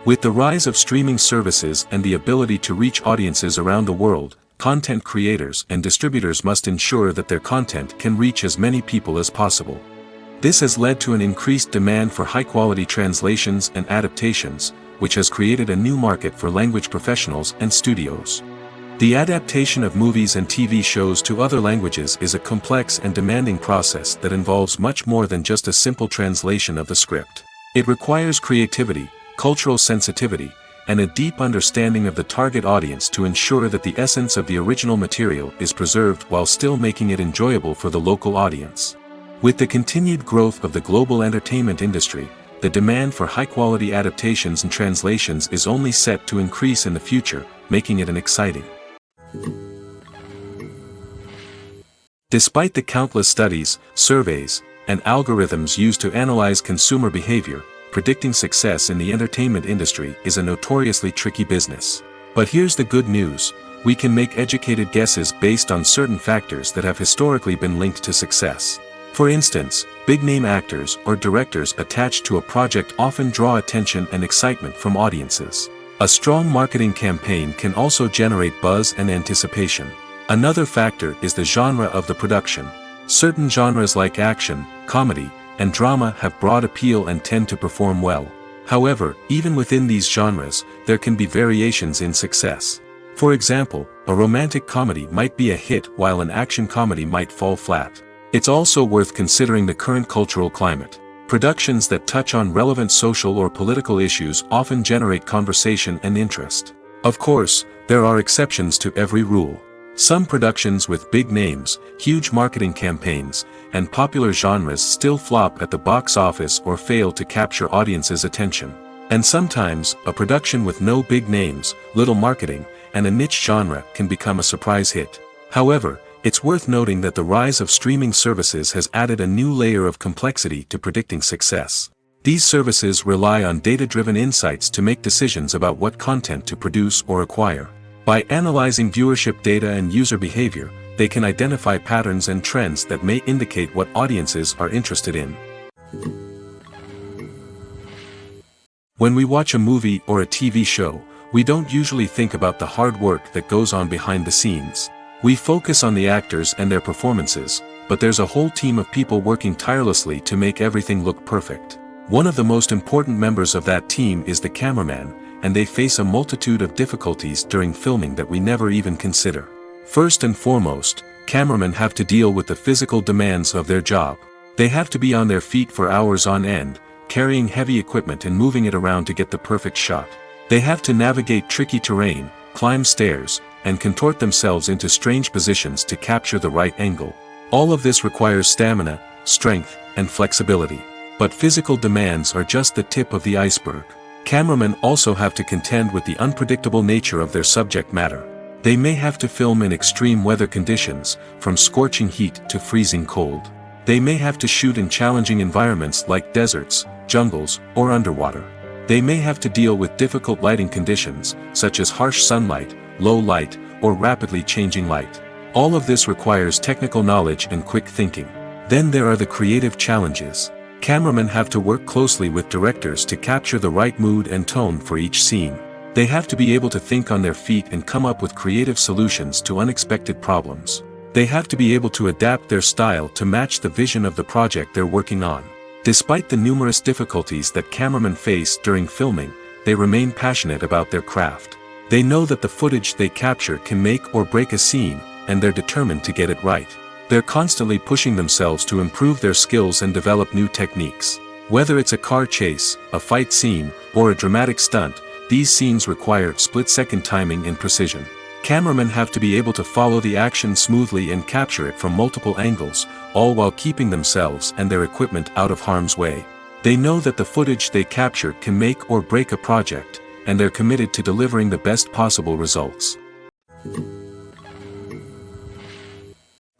Speaker 1: With the rise of streaming services and the ability to reach audiences around the world, content creators and distributors must ensure that their content can reach as many people as possible. This has led to an increased demand for high-quality translations and adaptations, which has created a new market for language professionals and studios. The adaptation of movies and TV shows to other languages is a complex and demanding process that involves much more than just a simple translation of the script. It requires creativity, cultural sensitivity, and a deep understanding of the target audience to ensure that the essence of the original material is preserved while still making it enjoyable for the local audience. With the continued growth of the global entertainment industry, the demand for high-quality adaptations and translations is only set to increase in the future, making it an exciting. Despite the countless studies, surveys, and algorithms used to analyze consumer behavior, predicting success in the entertainment industry is a notoriously tricky business. But here's the good news: we can make educated guesses based on certain factors that have historically been linked to success. For instance, big-name actors or directors attached to a project often draw attention and excitement from audiences. A strong marketing campaign can also generate buzz and anticipation. Another factor is the genre of the production. Certain genres like action, comedy, and drama have broad appeal and tend to perform well. However, even within these genres, there can be variations in success. For example, a romantic comedy might be a hit while an action comedy might fall flat. It's also worth considering the current cultural climate. Productions that touch on relevant social or political issues often generate conversation and interest. Of course, there are exceptions to every rule. Some productions with big names, huge marketing campaigns, and popular genres still flop at the box office or fail to capture audiences' attention. And sometimes, a production with no big names, little marketing, and a niche genre can become a surprise hit. However, it's worth noting that the rise of streaming services has added a new layer of complexity to predicting success. These services rely on data-driven insights to make decisions about what content to produce or acquire. By analyzing viewership data and user behavior, they can identify patterns and trends that may indicate what audiences are interested in. When we watch a movie or a TV show, we don't usually think about the hard work that goes on behind the scenes. We focus on the actors and their performances, but there's a whole team of people working tirelessly to make everything look perfect. One of the most important members of that team is the cameraman, and they face a multitude of difficulties during filming that we never even consider. First and foremost, cameramen have to deal with the physical demands of their job. They have to be on their feet for hours on end, carrying heavy equipment and moving it around to get the perfect shot. They have to navigate tricky terrain, climb stairs, and contort themselves into strange positions to capture the right angle. All of this requires stamina, strength, and flexibility. But physical demands are just the tip of the iceberg. Cameramen also have to contend with the unpredictable nature of their subject matter. They may have to film in extreme weather conditions, from scorching heat to freezing cold. They may have to shoot in challenging environments like deserts, jungles, or underwater. They may have to deal with difficult lighting conditions, such as harsh sunlight, low light, or rapidly changing light. All of this requires technical knowledge and quick thinking. Then there are the creative challenges. Cameramen have to work closely with directors to capture the right mood and tone for each scene. They have to be able to think on their feet and come up with creative solutions to unexpected problems. They have to be able to adapt their style to match the vision of the project they're working on. Despite the numerous difficulties that cameramen face during filming, they remain passionate about their craft. They know that the footage they capture can make or break a scene, and they're determined to get it right. They're constantly pushing themselves to improve their skills and develop new techniques. Whether it's a car chase, a fight scene, or a dramatic stunt, these scenes require split-second timing and precision. Cameramen have to be able to follow the action smoothly and capture it from multiple angles, all while keeping themselves and their equipment out of harm's way. They know that the footage they capture can make or break a project, and they're committed to delivering the best possible results.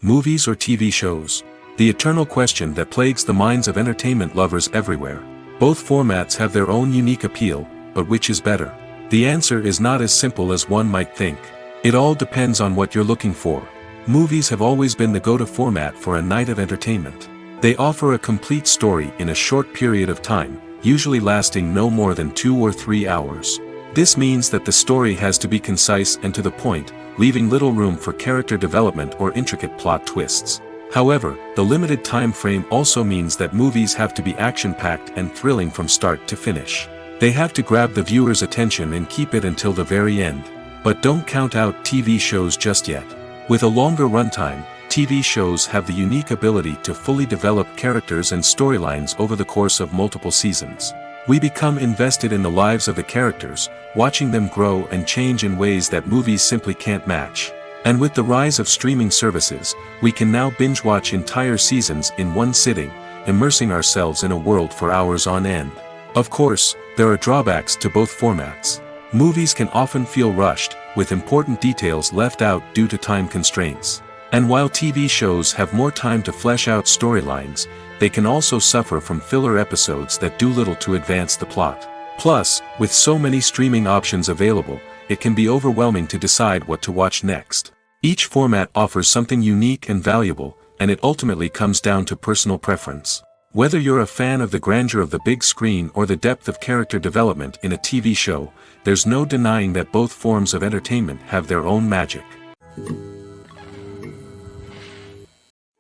Speaker 1: Movies or TV shows? The eternal question that plagues the minds of entertainment lovers everywhere. Both formats have their own unique appeal, but which is better? The answer is not as simple as one might think. It all depends on what you're looking for. Movies have always been the go-to format for a night of entertainment. They offer a complete story in a short period of time, usually lasting no more than 2 or 3 hours. This means that the story has to be concise and to the point, leaving little room for character development or intricate plot twists. However, the limited time frame also means that movies have to be action-packed and thrilling from start to finish. They have to grab the viewer's attention and keep it until the very end. But don't count out TV shows just yet. With a longer runtime, TV shows have the unique ability to fully develop characters and storylines over the course of multiple seasons. We become invested in the lives of the characters, watching them grow and change in ways that movies simply can't match. And with the rise of streaming services, we can now binge-watch entire seasons in one sitting, immersing ourselves in a world for hours on end. Of course, there are drawbacks to both formats. Movies can often feel rushed, with important details left out due to time constraints. And while TV shows have more time to flesh out storylines, they can also suffer from filler episodes that do little to advance the plot. Plus, with so many streaming options available, it can be overwhelming to decide what to watch next. Each format offers something unique and valuable, and it ultimately comes down to personal preference. Whether you're a fan of the grandeur of the big screen or the depth of character development in a TV show, there's no denying that both forms of entertainment have their own magic.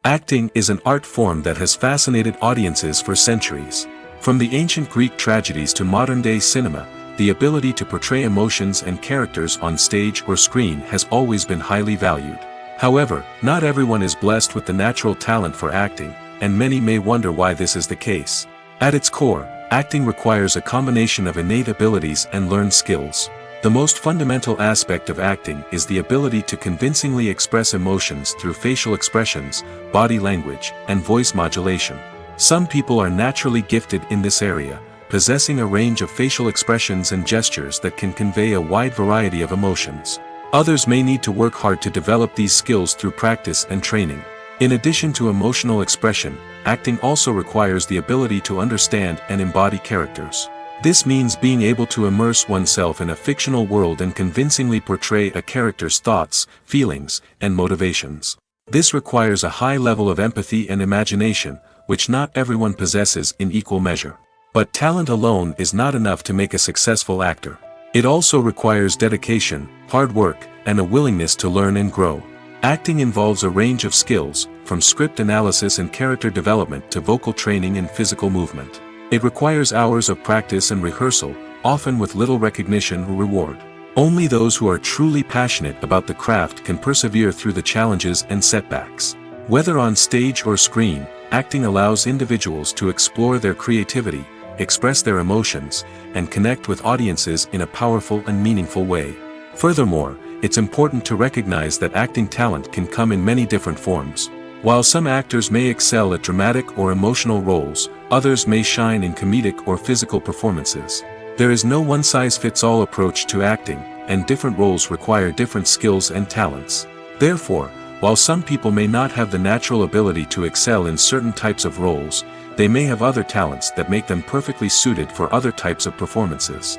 Speaker 1: Acting is an art form that has fascinated audiences for centuries. From the ancient Greek tragedies to modern-day cinema, the ability to portray emotions and characters on stage or screen has always been highly valued. However, not everyone is blessed with the natural talent for acting, and many may wonder why this is the case. At its core, acting requires a combination of innate abilities and learned skills. The most fundamental aspect of acting is the ability to convincingly express emotions through facial expressions, body language, and voice modulation. Some people are naturally gifted in this area, possessing a range of facial expressions and gestures that can convey a wide variety of emotions. Others may need to work hard to develop these skills through practice and training. In addition to emotional expression, acting also requires the ability to understand and embody characters. This means being able to immerse oneself in a fictional world and convincingly portray a character's thoughts, feelings, and motivations. This requires a high level of empathy and imagination, which not everyone possesses in equal measure. But talent alone is not enough to make a successful actor. It also requires dedication, hard work, and a willingness to learn and grow. Acting involves a range of skills, from script analysis and character development to vocal training and physical movement. It requires hours of practice and rehearsal, often with little recognition or reward. Only those who are truly passionate about the craft can persevere through the challenges and setbacks. Whether on stage or screen, acting allows individuals to explore their creativity, express their emotions, and connect with audiences in a powerful and meaningful way. Furthermore, it's important to recognize that acting talent can come in many different forms. While some actors may excel at dramatic or emotional roles, others may shine in comedic or physical performances. There is no one-size-fits-all approach to acting, and different roles require different skills and talents. Therefore, while some people may not have the natural ability to excel in certain types of roles, they may have other talents that make them perfectly suited for other types of performances.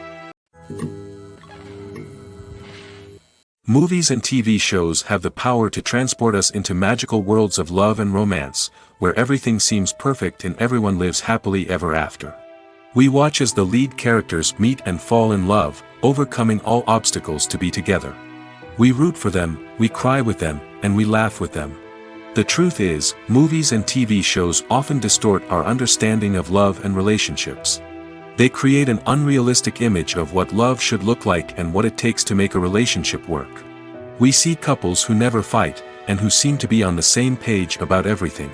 Speaker 1: Movies and TV shows have the power to transport us into magical worlds of love and romance, where everything seems perfect and everyone lives happily ever after. We watch as the lead characters meet and fall in love, overcoming all obstacles to be together. We root for them, we cry with them, and we laugh with them. The truth is, movies and TV shows often distort our understanding of love and relationships. They create an unrealistic image of what love should look like and what it takes to make a relationship work. We see couples who never fight, and who seem to be on the same page about everything.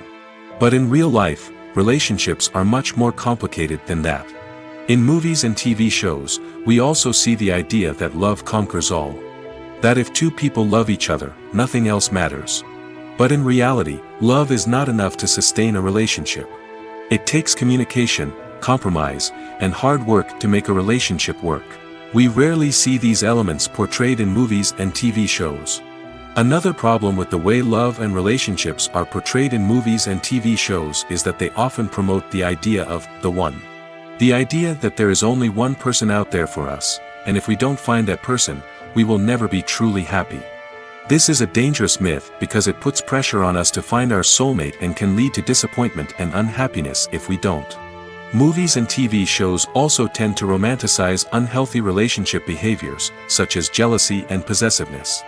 Speaker 1: But in real life, relationships are much more complicated than that. In movies and TV shows, we also see the idea that love conquers all. That if two people love each other, nothing else matters. But in reality, love is not enough to sustain a relationship. It takes communication, compromise, and hard work to make a relationship work. We rarely see these elements portrayed in movies and TV shows. Another problem with the way love and relationships are portrayed in movies and TV shows is that they often promote the idea of the one. The idea that there is only one person out there for us, and if we don't find that person, we will never be truly happy. This is a dangerous myth because it puts pressure on us to find our soulmate and can lead to disappointment and unhappiness if we don't. Movies and TV shows also tend to romanticize unhealthy relationship behaviors, such as jealousy and possessiveness.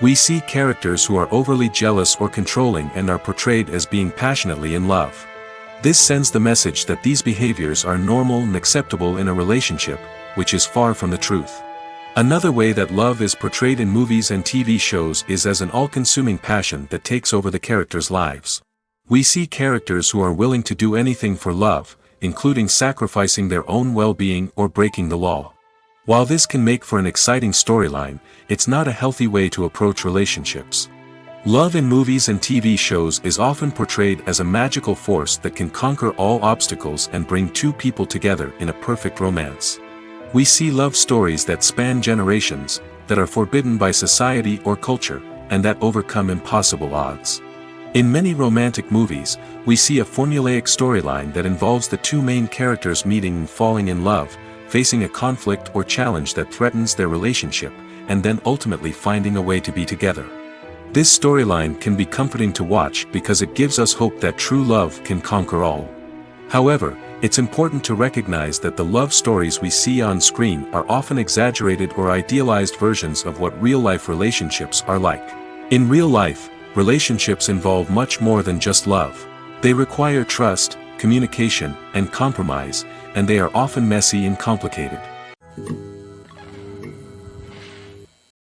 Speaker 1: We see characters who are overly jealous or controlling and are portrayed as being passionately in love. This sends the message that these behaviors are normal and acceptable in a relationship, which is far from the truth. Another way that love is portrayed in movies and TV shows is as an all-consuming passion that takes over the characters' lives. We see characters who are willing to do anything for love, including sacrificing their own well-being or breaking the law. While this can make for an exciting storyline, it's not a healthy way to approach relationships. Love in movies and TV shows is often portrayed as a magical force that can conquer all obstacles and bring two people together in a perfect romance. We see love stories that span generations, that are forbidden by society or culture, and that overcome impossible odds. In many romantic movies, we see a formulaic storyline that involves the two main characters meeting and falling in love, facing a conflict or challenge that threatens their relationship, and then ultimately finding a way to be together. This storyline can be comforting to watch because it gives us hope that true love can conquer all. However, it's important to recognize that the love stories we see on screen are often exaggerated or idealized versions of what real-life relationships are like. In real life, relationships involve much more than just love. They require trust, communication, and compromise, and they are often messy and complicated.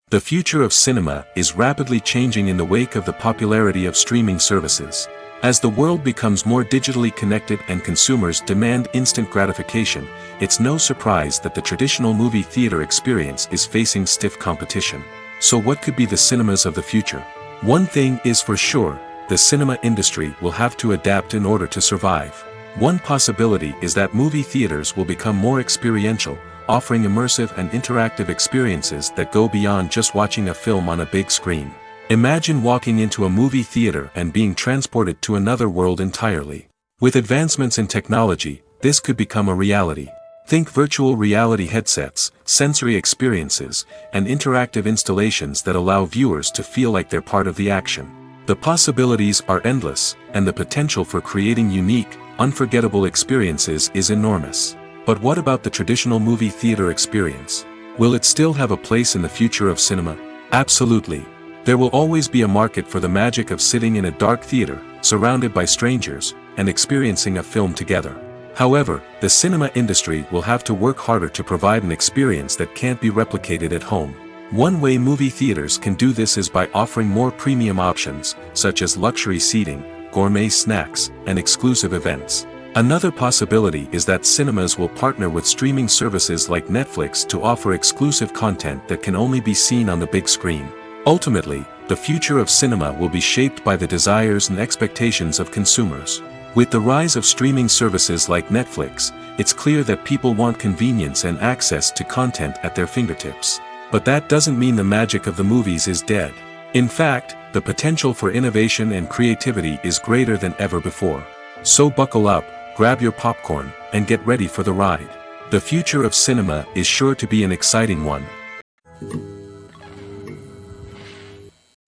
Speaker 1: The future of cinema is rapidly changing in the wake of the popularity of streaming services. As the world becomes more digitally connected and consumers demand instant gratification, it's no surprise that the traditional movie theater experience is facing stiff competition. So what could be the cinemas of the future? One thing is for sure, the cinema industry will have to adapt in order to survive. One possibility is that movie theaters will become more experiential, offering immersive and interactive experiences that go beyond just watching a film on a big screen. Imagine walking into a movie theater and being transported to another world entirely. With advancements in technology, this could become a reality. Think virtual reality headsets, sensory experiences, and interactive installations that allow viewers to feel like they're part of the action. The possibilities are endless, and the potential for creating unique, unforgettable experiences is enormous. But what about the traditional movie theater experience? Will it still have a place in the future of cinema? Absolutely. There will always be a market for the magic of sitting in a dark theater, surrounded by strangers, and experiencing a film together. However, the cinema industry will have to work harder to provide an experience that can't be replicated at home. One way movie theaters can do this is by offering more premium options, such as luxury seating, gourmet snacks, and exclusive events. Another possibility is that cinemas will partner with streaming services like Netflix to offer exclusive content that can only be seen on the big screen. Ultimately, the future of cinema will be shaped by the desires and expectations of consumers. With the rise of streaming services like Netflix, it's clear that people want convenience and access to content at their fingertips. But that doesn't mean the magic of the movies is dead. In fact, the potential for innovation and creativity is greater than ever before. So buckle up, grab your popcorn, and get ready for the ride. The future of cinema is sure to be an exciting one.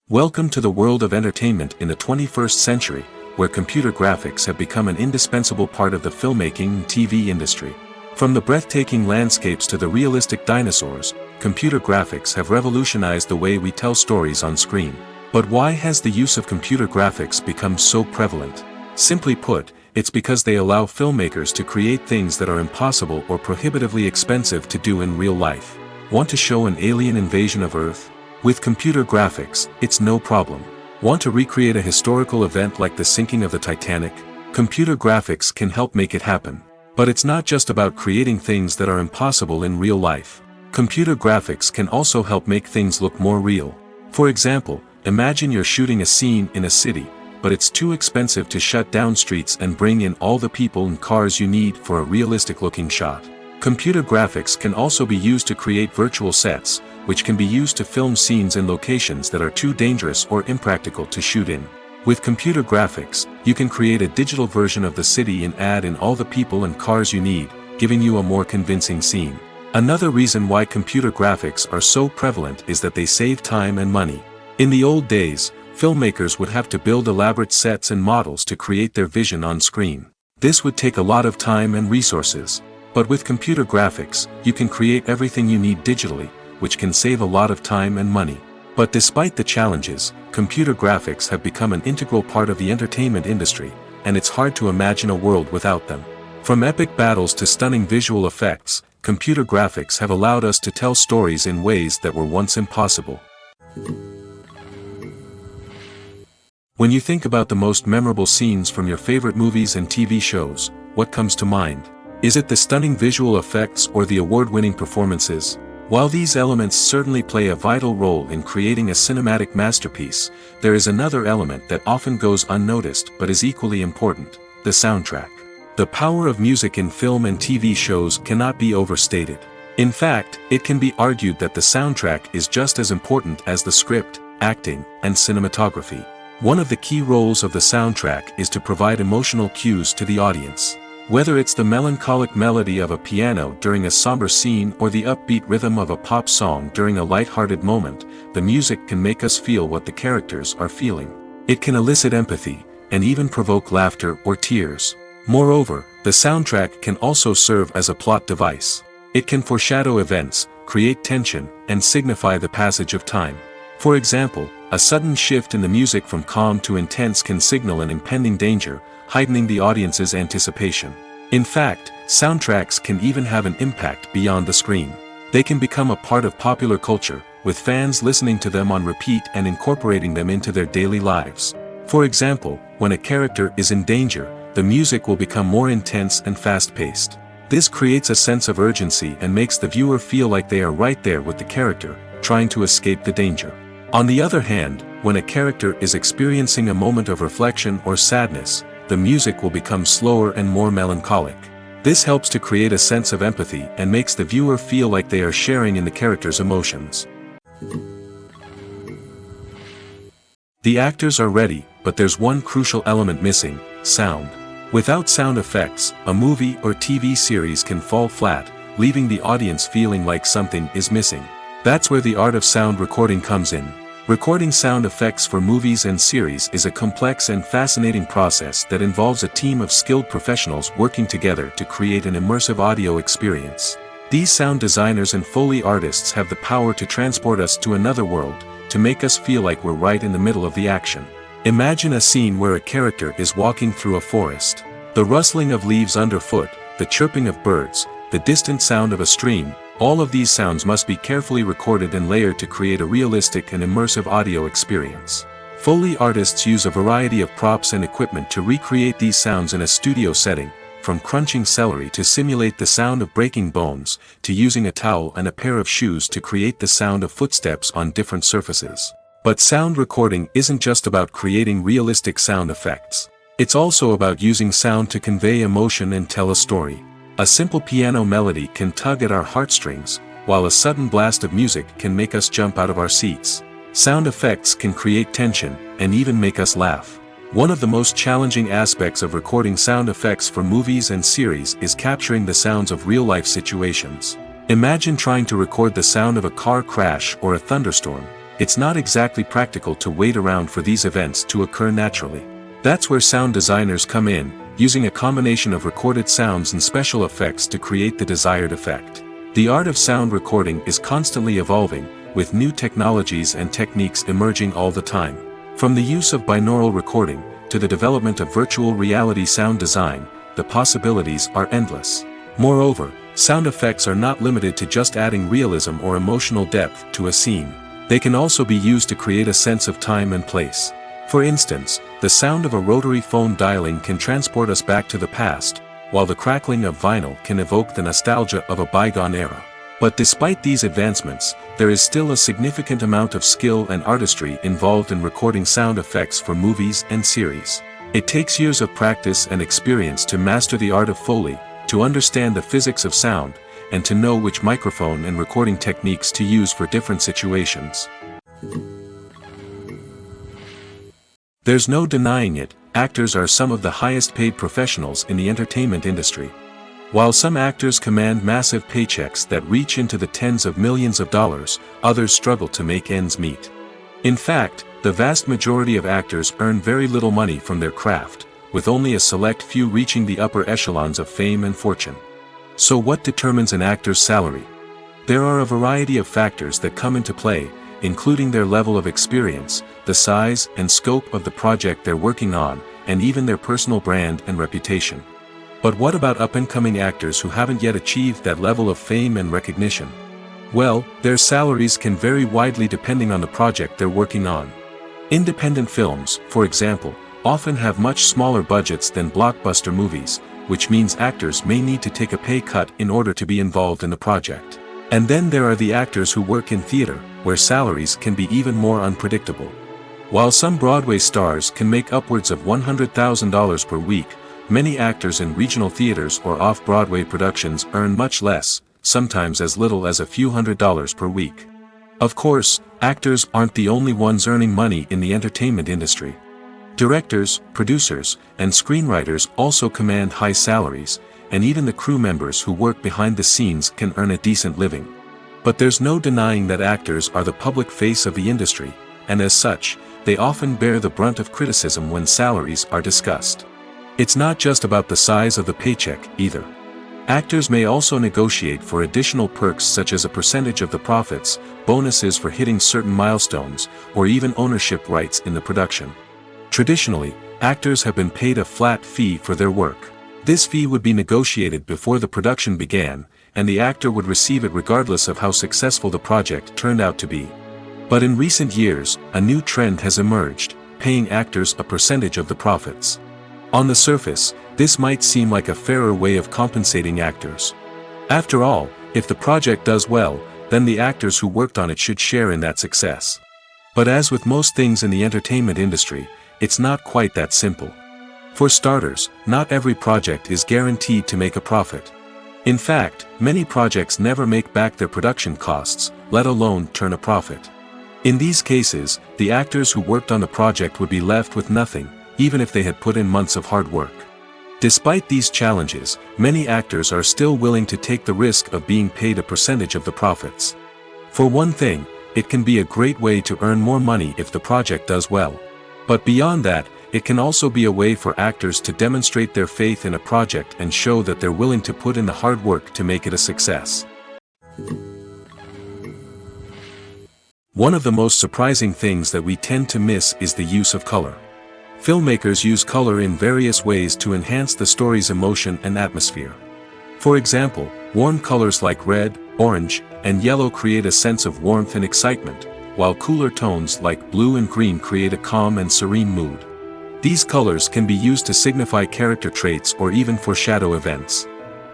Speaker 1: Welcome to the world of entertainment in the 21st century, where computer graphics have become an indispensable part of the filmmaking and TV industry. From the breathtaking landscapes to the realistic dinosaurs, computer graphics have revolutionized the way we tell stories on screen. But why has the use of computer graphics become so prevalent? Simply put, it's because they allow filmmakers to create things that are impossible or prohibitively expensive to do in real life. Want to show an alien invasion of Earth? With computer graphics, it's no problem. Want to recreate a historical event like the sinking of the Titanic? Computer graphics can help make it happen. But it's not just about creating things that are impossible in real life. Computer graphics can also help make things look more real. For example, imagine you're shooting a scene in a city, but it's too expensive to shut down streets and bring in all the people and cars you need for a realistic-looking shot. Computer graphics can also be used to create virtual sets, which can be used to film scenes in locations that are too dangerous or impractical to shoot in. With computer graphics, you can create a digital version of the city and add in all the people and cars you need, giving you a more convincing scene. Another reason why computer graphics are so prevalent is that they save time and money. In the old days, filmmakers would have to build elaborate sets and models to create their vision on screen. This would take a lot of time and resources. But with computer graphics, you can create everything you need digitally, which can save a lot of time and money. But despite the challenges, computer graphics have become an integral part of the entertainment industry, and it's hard to imagine a world without them. From epic battles to stunning visual effects, computer graphics have allowed us to tell stories in ways that were once impossible. When you think about the most memorable scenes from your favorite movies and TV shows, what comes to mind? Is it the stunning visual effects or the award-winning performances? While these elements certainly play a vital role in creating a cinematic masterpiece, there is another element that often goes unnoticed but is equally important: the soundtrack. The power of music in film and TV shows cannot be overstated. In fact, it can be argued that the soundtrack is just as important as the script, acting, and cinematography. One of the key roles of the soundtrack is to provide emotional cues to the audience. Whether it's the melancholic melody of a piano during a somber scene or the upbeat rhythm of a pop song during a light-hearted moment, the music can make us feel what the characters are feeling. It can elicit empathy, and even provoke laughter or tears. Moreover, the soundtrack can also serve as a plot device. It can foreshadow events, create tension, and signify the passage of time. For example, a sudden shift in the music from calm to intense can signal an impending danger, heightening the audience's anticipation. In fact, soundtracks can even have an impact beyond the screen. They can become a part of popular culture, with fans listening to them on repeat and incorporating them into their daily lives. For example, when a character is in danger, the music will become more intense and fast-paced. This creates a sense of urgency and makes the viewer feel like they are right there with the character, trying to escape the danger. On the other hand, when a character is experiencing a moment of reflection or sadness, the music will become slower and more melancholic. This helps to create a sense of empathy and makes the viewer feel like they are sharing in the character's emotions. The actors are ready, but there's one crucial element missing: sound. Without sound effects, a movie or TV series can fall flat, leaving the audience feeling like something is missing. That's where the art of sound recording comes in. Recording sound effects for movies and series is a complex and fascinating process that involves a team of skilled professionals working together to create an immersive audio experience. These sound designers and Foley artists have the power to transport us to another world, to make us feel like we're right in the middle of the action. Imagine a scene where a character is walking through a forest. The rustling of leaves underfoot, the chirping of birds, the distant sound of a stream, all of these sounds must be carefully recorded and layered to create a realistic and immersive audio experience. Foley artists use a variety of props and equipment to recreate these sounds in a studio setting, from crunching celery to simulate the sound of breaking bones, to using a towel and a pair of shoes to create the sound of footsteps on different surfaces. But sound recording isn't just about creating realistic sound effects. It's also about using sound to convey emotion and tell a story. A simple piano melody can tug at our heartstrings, while a sudden blast of music can make us jump out of our seats. Sound effects can create tension, and even make us laugh. One of the most challenging aspects of recording sound effects for movies and series is capturing the sounds of real-life situations. Imagine trying to record the sound of a car crash or a thunderstorm. It's not exactly practical to wait around for these events to occur naturally. That's where sound designers come in, using a combination of recorded sounds and special effects to create the desired effect. The art of sound recording is constantly evolving, with new technologies and techniques emerging all the time. From the use of binaural recording, to the development of virtual reality sound design, the possibilities are endless. Moreover, sound effects are not limited to just adding realism or emotional depth to a scene. They can also be used to create a sense of time and place. For instance, the sound of a rotary phone dialing can transport us back to the past, while the crackling of vinyl can evoke the nostalgia of a bygone era. But despite these advancements, there is still a significant amount of skill and artistry involved in recording sound effects for movies and series. It takes years of practice and experience to master the art of Foley, to understand the physics of sound, and to know which microphone and recording techniques to use for different situations. There's no denying it, actors are some of the highest paid professionals in the entertainment industry. While some actors command massive paychecks that reach into the tens of millions of dollars, others struggle to make ends meet. In fact, the vast majority of actors earn very little money from their craft, with only a select few reaching the upper echelons of fame and fortune. So what determines an actor's salary? There are a variety of factors that come into play, including their level of experience, the size and scope of the project they're working on, and even their personal brand and reputation. But what about up-and-coming actors who haven't yet achieved that level of fame and recognition? Well, their salaries can vary widely depending on the project they're working on. Independent films, for example, often have much smaller budgets than blockbuster movies, which means actors may need to take a pay cut in order to be involved in the project. And then there are the actors who work in theater, where salaries can be even more unpredictable. While some Broadway stars can make upwards of $100,000 per week, many actors in regional theaters or off-Broadway productions earn much less, sometimes as little as a few $100s per week. Of course, actors aren't the only ones earning money in the entertainment industry. Directors, producers, and screenwriters also command high salaries, and even the crew members who work behind the scenes can earn a decent living. But there's no denying that actors are the public face of the industry, and as such, they often bear the brunt of criticism when salaries are discussed. It's not just about the size of the paycheck, either. Actors may also negotiate for additional perks such as a percentage of the profits, bonuses for hitting certain milestones, or even ownership rights in the production. Traditionally, actors have been paid a flat fee for their work. This fee would be negotiated before the production began, and the actor would receive it regardless of how successful the project turned out to be. But in recent years, a new trend has emerged, paying actors a percentage of the profits. On the surface, this might seem like a fairer way of compensating actors. After all, if the project does well, then the actors who worked on it should share in that success. But as with most things in the entertainment industry, it's not quite that simple. For starters, not every project is guaranteed to make a profit. In fact, many projects never make back their production costs, let alone turn a profit. In these cases, the actors who worked on the project would be left with nothing, even if they had put in months of hard work. Despite these challenges, many actors are still willing to take the risk of being paid a percentage of the profits. For one thing, it can be a great way to earn more money if the project does well. But beyond that, it can also be a way for actors to demonstrate their faith in a project and show that they're willing to put in the hard work to make it a success. One of the most surprising things that we tend to miss is the use of color. Filmmakers use color in various ways to enhance the story's emotion and atmosphere. For example, warm colors like red, orange, and yellow create a sense of warmth and excitement, while cooler tones like blue and green create a calm and serene mood. These colors can be used to signify character traits or even foreshadow events.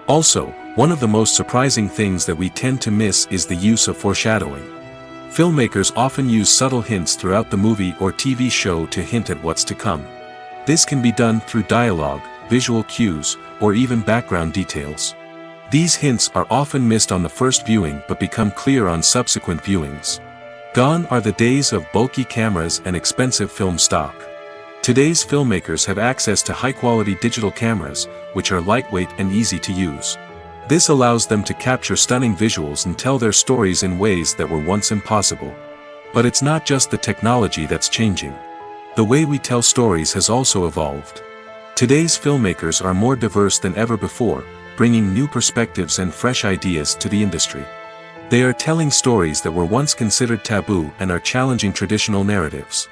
Speaker 1: Also, one of the most surprising things that we tend to miss is the use of foreshadowing. Filmmakers often use subtle hints throughout the movie or TV show to hint at what's to come. This can be done through dialogue, visual cues, or even background details. These hints are often missed on the first viewing but become clear on subsequent viewings. Gone are the days of bulky cameras and expensive film stock. Today's filmmakers have access to high-quality digital cameras, which are lightweight and easy to use. This allows them to capture stunning visuals and tell their stories in ways that were once impossible. But it's not just the technology that's changing. The way we tell stories has also evolved. Today's filmmakers are more diverse than ever before, bringing new perspectives and fresh ideas to the industry. They are telling stories that were once considered taboo and are challenging traditional narratives.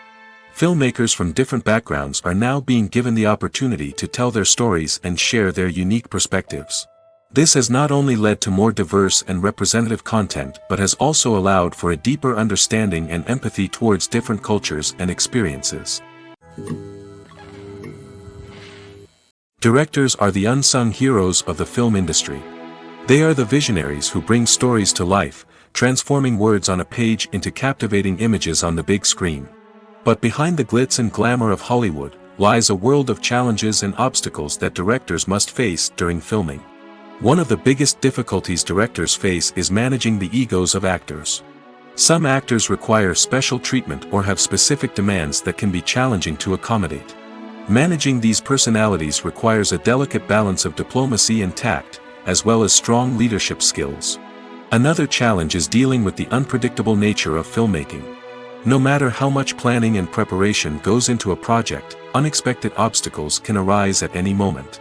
Speaker 1: Filmmakers from different backgrounds are now being given the opportunity to tell their stories and share their unique perspectives. This has not only led to more diverse and representative content but has also allowed for a deeper understanding and empathy towards different cultures and experiences. Directors are the unsung heroes of the film industry. They are the visionaries who bring stories to life, transforming words on a page into captivating images on the big screen. But behind the glitz and glamour of Hollywood lies a world of challenges and obstacles that directors must face during filming. One of the biggest difficulties directors face is managing the egos of actors. Some actors require special treatment or have specific demands that can be challenging to accommodate. Managing these personalities requires a delicate balance of diplomacy and tact, as well as strong leadership skills. Another challenge is dealing with the unpredictable nature of filmmaking. No matter how much planning and preparation goes into a project, unexpected obstacles can arise at any moment.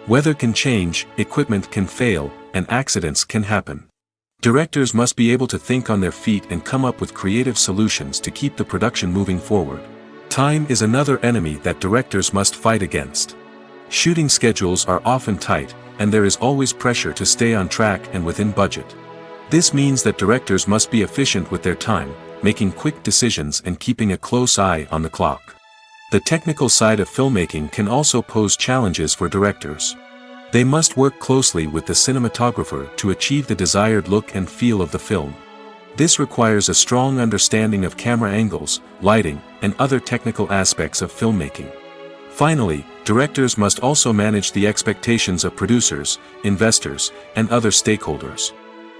Speaker 1: Weather can change, equipment can fail, and accidents can happen. Directors must be able to think on their feet and come up with creative solutions to keep the production moving forward. Time is another enemy that directors must fight against. Shooting schedules are often tight, and there is always pressure to stay on track and within budget. This means that directors must be efficient with their time, making quick decisions and keeping a close eye on the clock. The technical side of filmmaking can also pose challenges for directors. They must work closely with the cinematographer to achieve the desired look and feel of the film. This requires a strong understanding of camera angles, lighting, and other technical aspects of filmmaking. Finally, directors must also manage the expectations of producers, investors, and other stakeholders.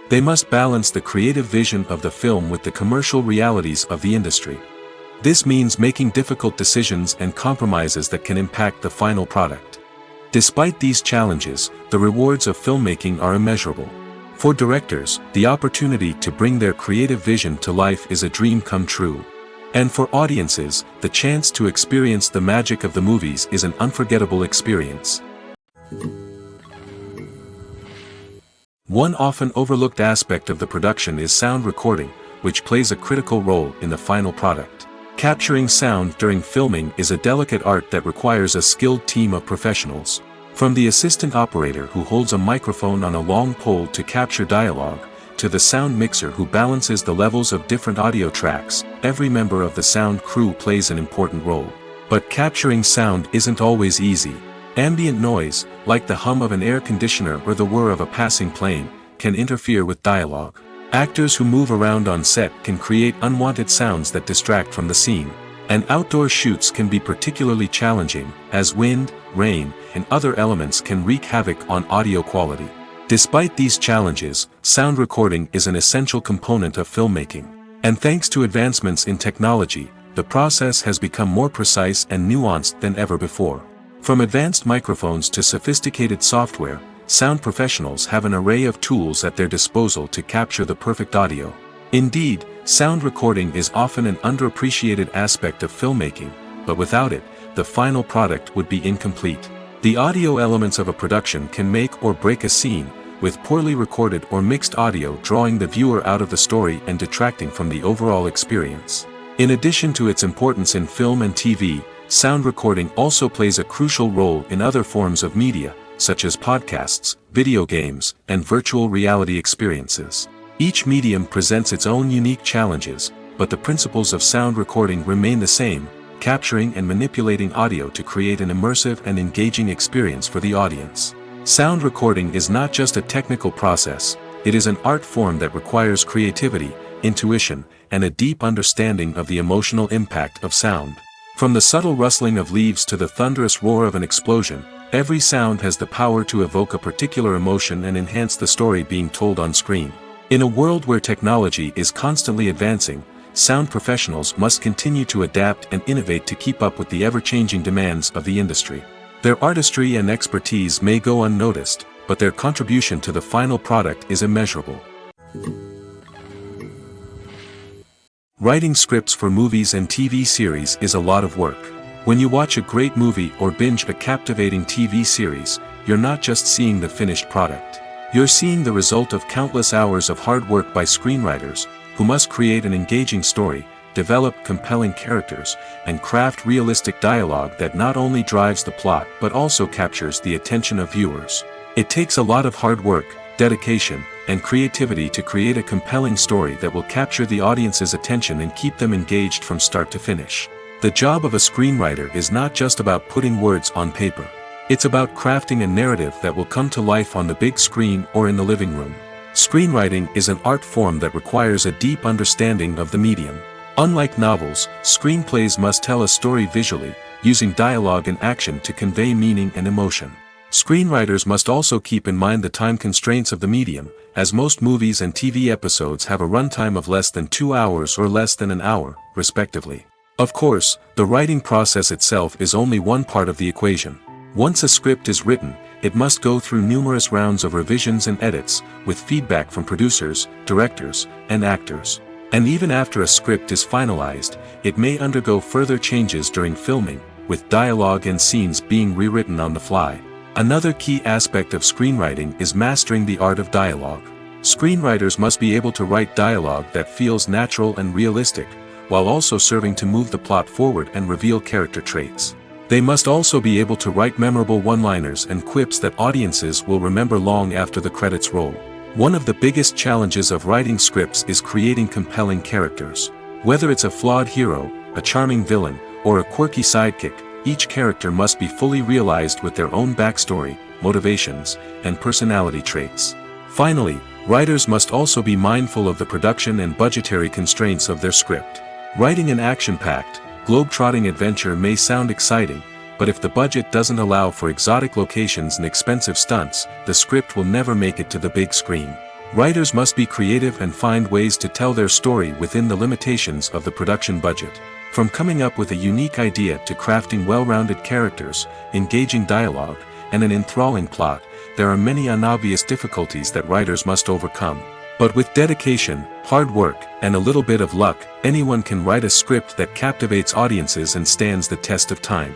Speaker 1: They must balance the creative vision of the film with the commercial realities of the industry. This means making difficult decisions and compromises that can impact the final product. Despite these challenges, the rewards of filmmaking are immeasurable. For directors, the opportunity to bring their creative vision to life is a dream come true. And for audiences, the chance to experience the magic of the movies is an unforgettable experience. One often overlooked aspect of the production is sound recording, which plays a critical role in the final product. Capturing sound during filming is a delicate art that requires a skilled team of professionals. From the assistant operator who holds a microphone on a long pole to capture dialogue, to the sound mixer who balances the levels of different audio tracks, every member of the sound crew plays an important role. But capturing sound isn't always easy. Ambient noise, like the hum of an air conditioner or the whir of a passing plane, can interfere with dialogue. Actors who move around on set can create unwanted sounds that distract from the scene. And outdoor shoots can be particularly challenging, as wind, rain, and other elements can wreak havoc on audio quality. Despite these challenges, sound recording is an essential component of filmmaking. And thanks to advancements in technology, the process has become more precise and nuanced than ever before. From advanced microphones to sophisticated software, sound professionals have an array of tools at their disposal to capture the perfect audio. Indeed, sound recording is often an underappreciated aspect of filmmaking, but without it, the final product would be incomplete. The audio elements of a production can make or break a scene, with poorly recorded or mixed audio drawing the viewer out of the story and detracting from the overall experience. In addition to its importance in film and TV, sound recording also plays a crucial role in other forms of media, such as podcasts, video games, and virtual reality experiences. Each medium presents its own unique challenges, but the principles of sound recording remain the same, capturing and manipulating audio to create an immersive and engaging experience for the audience. Sound recording is not just a technical process, it is an art form that requires creativity, intuition, and a deep understanding of the emotional impact of sound. From the subtle rustling of leaves to the thunderous roar of an explosion, every sound has the power to evoke a particular emotion and enhance the story being told on screen. In a world where technology is constantly advancing, sound professionals must continue to adapt and innovate to keep up with the ever-changing demands of the industry. Their artistry and expertise may go unnoticed, but their contribution to the final product is immeasurable. Writing scripts for movies and TV series is a lot of work. When you watch a great movie or binge a captivating TV series, you're not just seeing the finished product. You're seeing the result of countless hours of hard work by screenwriters, who must create an engaging story, develop compelling characters, and craft realistic dialogue that not only drives the plot but also captures the attention of viewers. It takes a lot of hard work, dedication, and creativity to create a compelling story that will capture the audience's attention and keep them engaged from start to finish. The job of a screenwriter is not just about putting words on paper. It's about crafting a narrative that will come to life on the big screen or in the living room. Screenwriting is an art form that requires a deep understanding of the medium. Unlike novels, screenplays must tell a story visually, using dialogue and action to convey meaning and emotion. Screenwriters must also keep in mind the time constraints of the medium, as most movies and TV episodes have a runtime of less than 2 hours or less than an hour, respectively. Of course, the writing process itself is only one part of the equation. Once a script is written, it must go through numerous rounds of revisions and edits, with feedback from producers, directors, and actors. And even after a script is finalized, it may undergo further changes during filming, with dialogue and scenes being rewritten on the fly. Another key aspect of screenwriting is mastering the art of dialogue. Screenwriters must be able to write dialogue that feels natural and realistic, while also serving to move the plot forward and reveal character traits. They must also be able to write memorable one-liners and quips that audiences will remember long after the credits roll. One of the biggest challenges of writing scripts is creating compelling characters. Whether it's a flawed hero, a charming villain, or a quirky sidekick, each character must be fully realized with their own backstory, motivations, and personality traits. Finally, writers must also be mindful of the production and budgetary constraints of their script. Writing an action-packed, globe-trotting adventure may sound exciting, but if the budget doesn't allow for exotic locations and expensive stunts, the script will never make it to the big screen. Writers must be creative and find ways to tell their story within the limitations of the production budget. From coming up with a unique idea to crafting well-rounded characters, engaging dialogue, and an enthralling plot, there are many unobvious difficulties that writers must overcome. But with dedication, hard work, and a little bit of luck, anyone can write a script that captivates audiences and stands the test of time.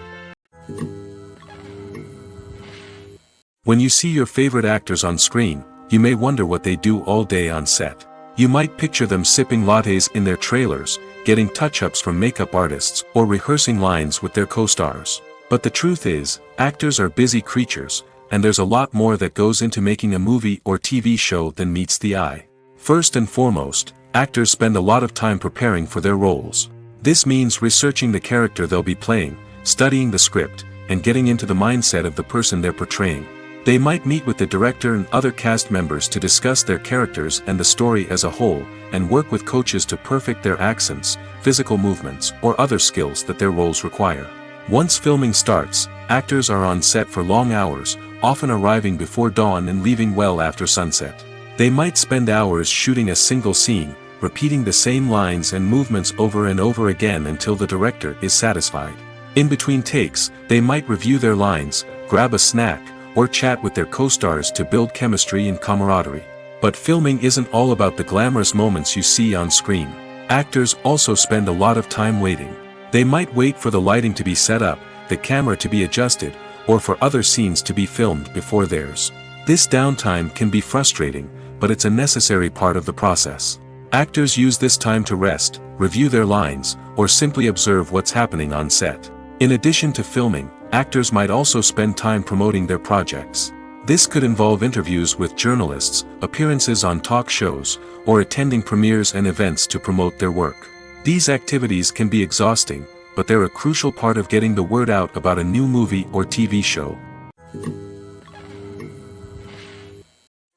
Speaker 1: When you see your favorite actors on screen, you may wonder what they do all day on set. You might picture them sipping lattes in their trailers, getting touch-ups from makeup artists, or rehearsing lines with their co-stars. But the truth is, actors are busy creatures, and there's a lot more that goes into making a movie or TV show than meets the eye. First and foremost, actors spend a lot of time preparing for their roles. This means researching the character they'll be playing, studying the script, and getting into the mindset of the person they're portraying. They might meet with the director and other cast members to discuss their characters and the story as a whole, and work with coaches to perfect their accents, physical movements, or other skills that their roles require. Once filming starts, actors are on set for long hours, often arriving before dawn and leaving well after sunset. They might spend hours shooting a single scene, repeating the same lines and movements over and over again until the director is satisfied. In between takes, they might review their lines, grab a snack, or chat with their co-stars to build chemistry and camaraderie. But filming isn't all about the glamorous moments you see on screen. Actors also spend a lot of time waiting. They might wait for the lighting to be set up, the camera to be adjusted, or for other scenes to be filmed before theirs. This downtime can be frustrating, but it's a necessary part of the process. Actors use this time to rest, review their lines, or simply observe what's happening on set. In addition to filming, actors might also spend time promoting their projects. This could involve interviews with journalists, appearances on talk shows, or attending premieres and events to promote their work. These activities can be exhausting, but they're a crucial part of getting the word out about a new movie or TV show.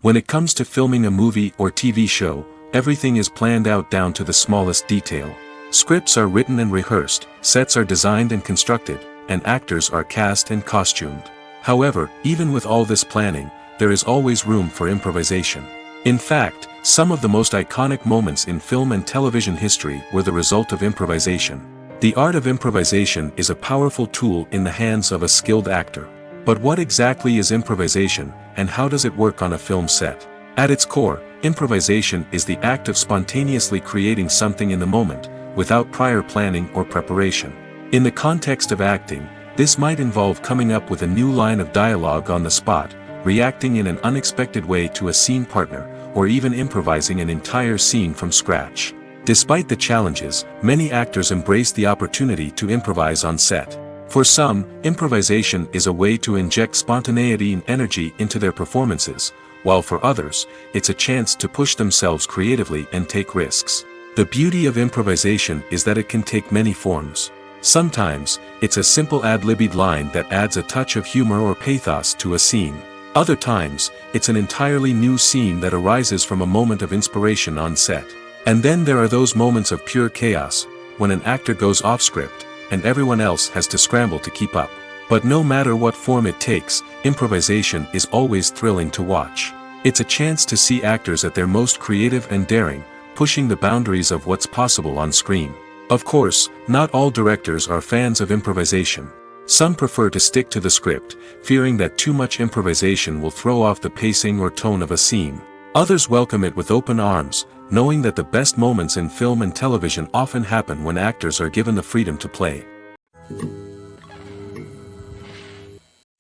Speaker 1: When it comes to filming a movie or TV show, everything is planned out down to the smallest detail. Scripts are written and rehearsed, sets are designed and constructed, and actors are cast and costumed. However, even with all this planning, there is always room for improvisation. In fact, some of the most iconic moments in film and television history were the result of improvisation. The art of improvisation is a powerful tool in the hands of a skilled actor. But what exactly is improvisation, and how does it work on a film set? At its core, improvisation is the act of spontaneously creating something in the moment, without prior planning or preparation. In the context of acting, this might involve coming up with a new line of dialogue on the spot, reacting in an unexpected way to a scene partner, or even improvising an entire scene from scratch. Despite the challenges, many actors embrace the opportunity to improvise on set. For some, improvisation is a way to inject spontaneity and energy into their performances, while for others, it's a chance to push themselves creatively and take risks. The beauty of improvisation is that it can take many forms. Sometimes, it's a simple ad-libbed line that adds a touch of humor or pathos to a scene. Other times, it's an entirely new scene that arises from a moment of inspiration on set. And then there are those moments of pure chaos, when an actor goes off script, and everyone else has to scramble to keep up. But no matter what form it takes, improvisation is always thrilling to watch. It's a chance to see actors at their most creative and daring, pushing the boundaries of what's possible on screen. Of course, not all directors are fans of improvisation. Some prefer to stick to the script, fearing that too much improvisation will throw off the pacing or tone of a scene. Others welcome it with open arms, knowing that the best moments in film and television often happen when actors are given the freedom to play.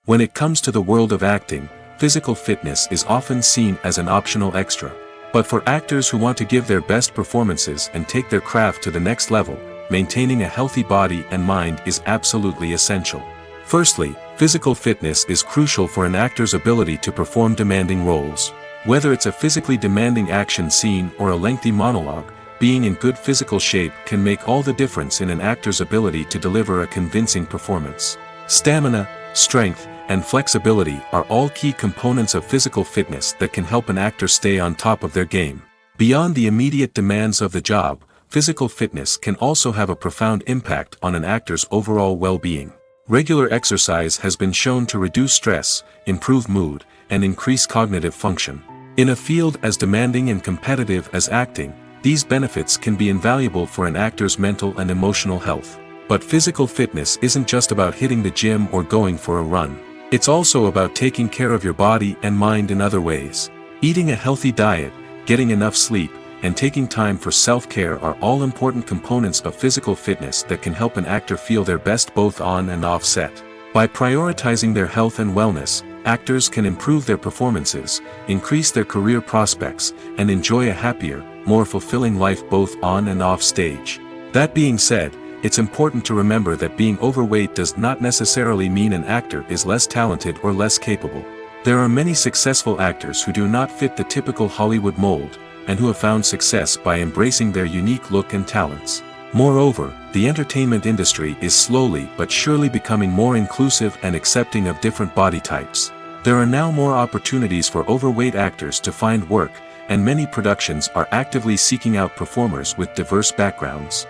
Speaker 1: When it comes to the world of acting, physical fitness is often seen as an optional extra. But for actors who want to give their best performances and take their craft to the next level, maintaining a healthy body and mind is absolutely essential. Firstly, physical fitness is crucial for an actor's ability to perform demanding roles. Whether it's a physically demanding action scene or a lengthy monologue, being in good physical shape can make all the difference in an actor's ability to deliver a convincing performance. Stamina, strength, and flexibility are all key components of physical fitness that can help an actor stay on top of their game. Beyond the immediate demands of the job, physical fitness can also have a profound impact on an actor's overall well-being. Regular exercise has been shown to reduce stress, improve mood, and increase cognitive function. In a field as demanding and competitive as acting, These benefits can be invaluable for an actor's mental and emotional health. But physical fitness isn't just about hitting the gym or going for a run. It's also about taking care of your body and mind in other ways. Eating a healthy diet, getting enough sleep, and taking time for self-care are all important components of physical fitness that can help an actor feel their best both on and off set. By prioritizing their health and wellness, actors can improve their performances, increase their career prospects, and enjoy a happier, more fulfilling life both on and off stage. That being said, it's important to remember that being overweight does not necessarily mean an actor is less talented or less capable. There are many successful actors who do not fit the typical Hollywood mold, and who have found success by embracing their unique look and talents. Moreover, the entertainment industry is slowly but surely becoming more inclusive and accepting of different body types. There are now more opportunities for overweight actors to find work, and many productions are actively seeking out performers with diverse backgrounds.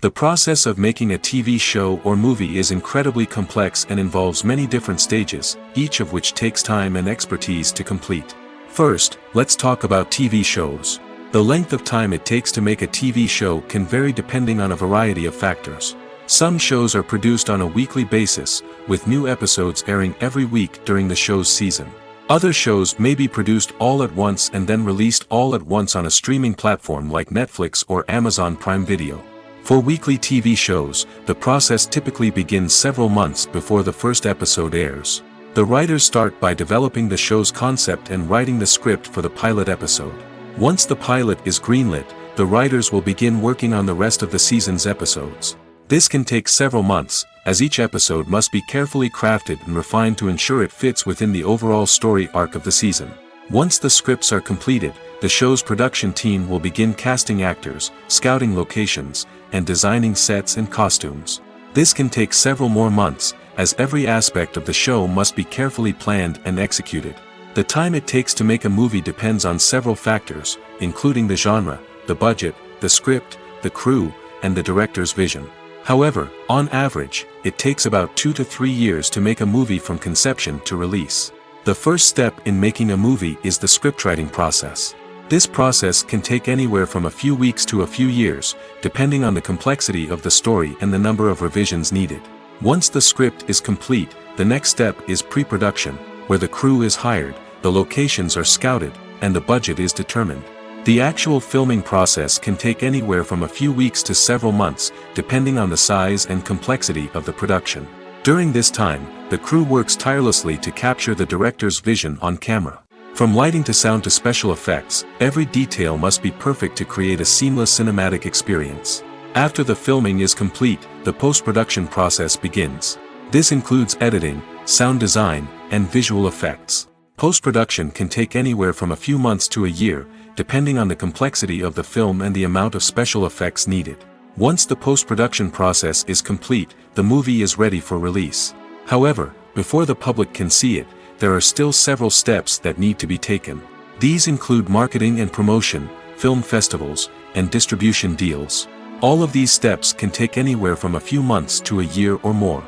Speaker 1: The process of making a TV show or movie is incredibly complex and involves many different stages, each of which takes time and expertise to complete. First, let's talk about TV shows. The length of time it takes to make a TV show can vary depending on a variety of factors. Some shows are produced on a weekly basis, with new episodes airing every week during the show's season. Other shows may be produced all at once and then released all at once on a streaming platform like Netflix or Amazon Prime Video. For weekly TV shows, the process typically begins several months before the first episode airs. The writers start by developing the show's concept and writing the script for the pilot episode. Once the pilot is greenlit, the writers will begin working on the rest of the season's episodes. This can take several months, as each episode must be carefully crafted and refined to ensure it fits within the overall story arc of the season. Once the scripts are completed, the show's production team will begin casting actors, scouting locations, and designing sets and costumes. This can take several more months, as every aspect of the show must be carefully planned and executed. The time it takes to make a movie depends on several factors, including the genre, the budget, the script, the crew, and the director's vision. However, on average, it takes about 2 to 3 years to make a movie from conception to release. The first step in making a movie is the scriptwriting process. This process can take anywhere from a few weeks to a few years, depending on the complexity of the story and the number of revisions needed. Once the script is complete, the next step is pre-production, where the crew is hired, the locations are scouted, and the budget is determined. The actual filming process can take anywhere from a few weeks to several months, depending on the size and complexity of the production. During this time, the crew works tirelessly to capture the director's vision on camera. From lighting to sound to special effects, every detail must be perfect to create a seamless cinematic experience. After the filming is complete, the post-production process begins. This includes editing, sound design, and visual effects. Post-production can take anywhere from a few months to a year, depending on the complexity of the film and the amount of special effects needed. Once the post-production process is complete, the movie is ready for release. However, before the public can see it, there are still several steps that need to be taken. These include marketing and promotion, film festivals, and distribution deals. All of these steps can take anywhere from a few months to a year or more.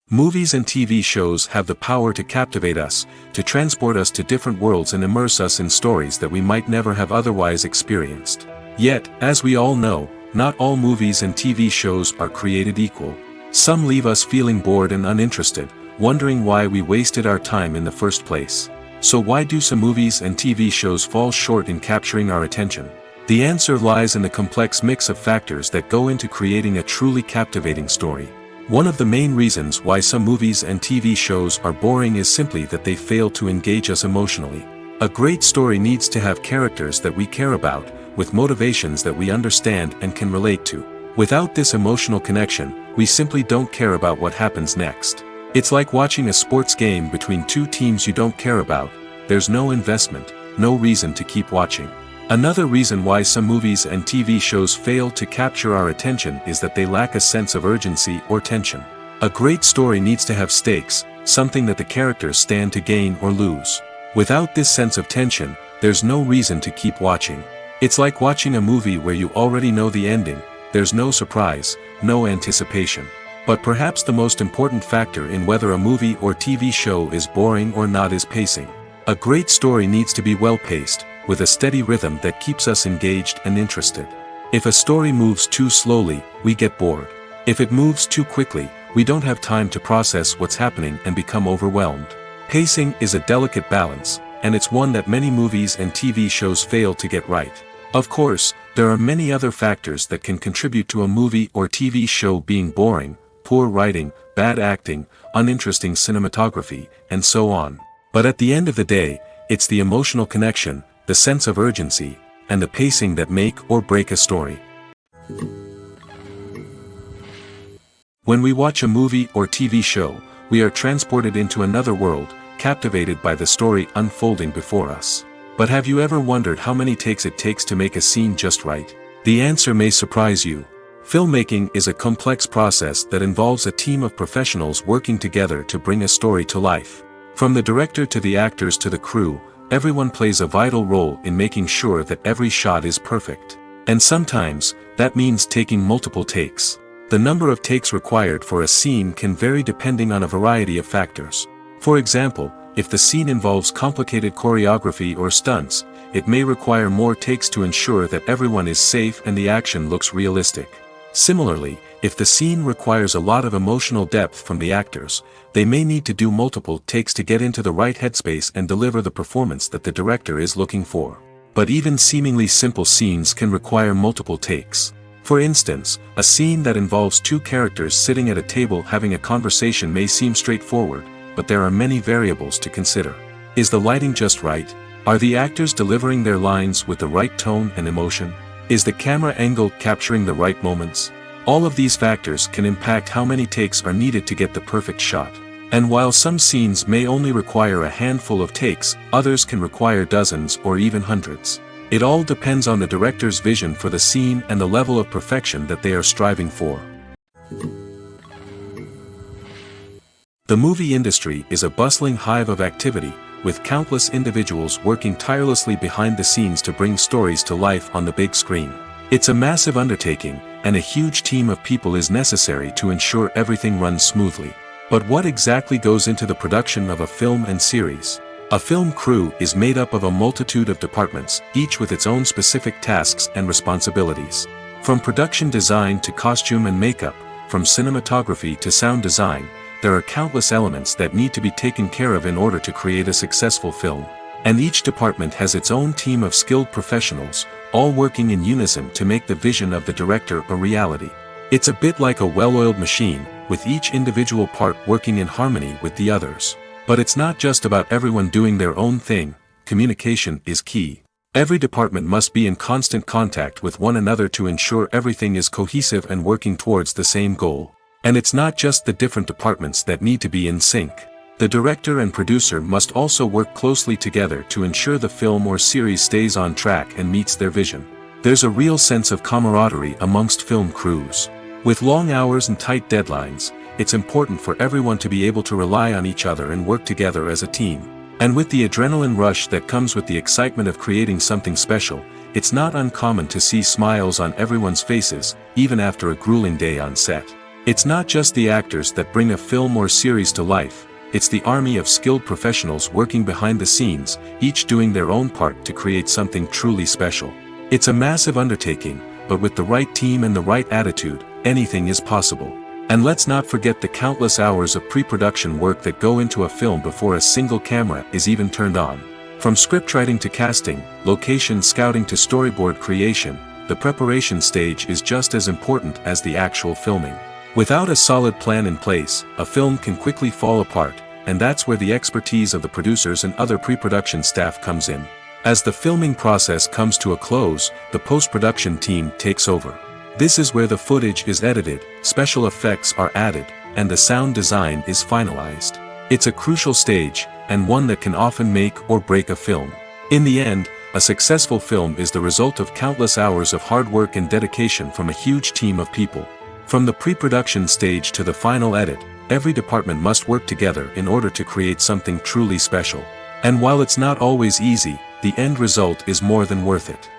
Speaker 1: Movies and TV shows have the power to captivate us, to transport us to different worlds and immerse us in stories that we might never have otherwise experienced. Yet, as we all know, not all movies and TV shows are created equal. Some leave us feeling bored and uninterested, wondering why we wasted our time in the first place. So why do some movies and TV shows fall short in capturing our attention? The answer lies in the complex mix of factors that go into creating a truly captivating story. One of the main reasons why some movies and TV shows are boring is simply that they fail to engage us emotionally. A great story needs to have characters that we care about, with motivations that we understand and can relate to. Without this emotional connection, we simply don't care about what happens next. It's like watching a sports game between two teams you don't care about. There's no investment, no reason to keep watching. Another reason why some movies and TV shows fail to capture our attention is that they lack a sense of urgency or tension. A great story needs to have stakes, something that the characters stand to gain or lose. Without this sense of tension, there's no reason to keep watching. It's like watching a movie where you already know the ending. There's no surprise, no anticipation. But perhaps the most important factor in whether a movie or TV show is boring or not is pacing. A great story needs to be well-paced, with a steady rhythm that keeps us engaged and interested. If a story moves too slowly, we get bored. If it moves too quickly, we don't have time to process what's happening and become overwhelmed. Pacing is a delicate balance, and it's one that many movies and TV shows fail to get right. Of course, there are many other factors that can contribute to a movie or TV show being boring: poor writing, bad acting, uninteresting cinematography, and so on. But at the end of the day, it's the emotional connection, the sense of urgency, and the pacing that make or break a story. When we watch a movie or TV show, we are transported into another world, captivated by the story unfolding before us. But have you ever wondered how many takes it takes to make a scene just right? The answer may surprise you. Filmmaking is a complex process that involves a team of professionals working together to bring a story to life. From the director to the actors to the crew, everyone plays a vital role in making sure that every shot is perfect. And sometimes, that means taking multiple takes. The number of takes required for a scene can vary depending on a variety of factors. For example, if the scene involves complicated choreography or stunts, it may require more takes to ensure that everyone is safe and the action looks realistic. Similarly, if the scene requires a lot of emotional depth from the actors, they may need to do multiple takes to get into the right headspace and deliver the performance that the director is looking for. But even seemingly simple scenes can require multiple takes. For instance, a scene that involves two characters sitting at a table having a conversation may seem straightforward, but there are many variables to consider. Is the lighting just right? Are the actors delivering their lines with the right tone and emotion? Is the camera angle capturing the right moments? All of these factors can impact how many takes are needed to get the perfect shot. And while some scenes may only require a handful of takes, others can require dozens or even hundreds. It all depends on the director's vision for the scene and the level of perfection that they are striving for. The movie industry is a bustling hive of activity, with countless individuals working tirelessly behind the scenes to bring stories to life on the big screen. It's a massive undertaking, and a huge team of people is necessary to ensure everything runs smoothly. But what exactly goes into the production of a film and series? A film crew is made up of a multitude of departments, each with its own specific tasks and responsibilities. From production design to costume and makeup, from cinematography to sound design, there are countless elements that need to be taken care of in order to create a successful film. And each department has its own team of skilled professionals, all working in unison to make the vision of the director a reality. It's a bit like a well-oiled machine, with each individual part working in harmony with the others. But it's not just about everyone doing their own thing. Communication is key. Every department must be in constant contact with one another to ensure everything is cohesive and working towards the same goal. And it's not just the different departments that need to be in sync. The director and producer must also work closely together to ensure the film or series stays on track and meets their vision. There's a real sense of camaraderie amongst film crews. With long hours and tight deadlines, it's important for everyone to be able to rely on each other and work together as a team. And with the adrenaline rush that comes with the excitement of creating something special, it's not uncommon to see smiles on everyone's faces, even after a grueling day on set. It's not just the actors that bring a film or series to life, it's the army of skilled professionals working behind the scenes, each doing their own part to create something truly special. It's a massive undertaking, but with the right team and the right attitude, anything is possible. And let's not forget the countless hours of pre-production work that go into a film before a single camera is even turned on. From scriptwriting to casting, location scouting to storyboard creation, the preparation stage is just as important as the actual filming. Without a solid plan in place, a film can quickly fall apart, and that's where the expertise of the producers and other pre-production staff comes in. As the filming process comes to a close, the post-production team takes over. This is where the footage is edited, special effects are added, and the sound design is finalized. It's a crucial stage, and one that can often make or break a film. In the end, a successful film is the result of countless hours of hard work and dedication from a huge team of people. From the pre-production stage to the final edit, every department must work together in order to create something truly special. And while it's not always easy, the end result is more than worth it.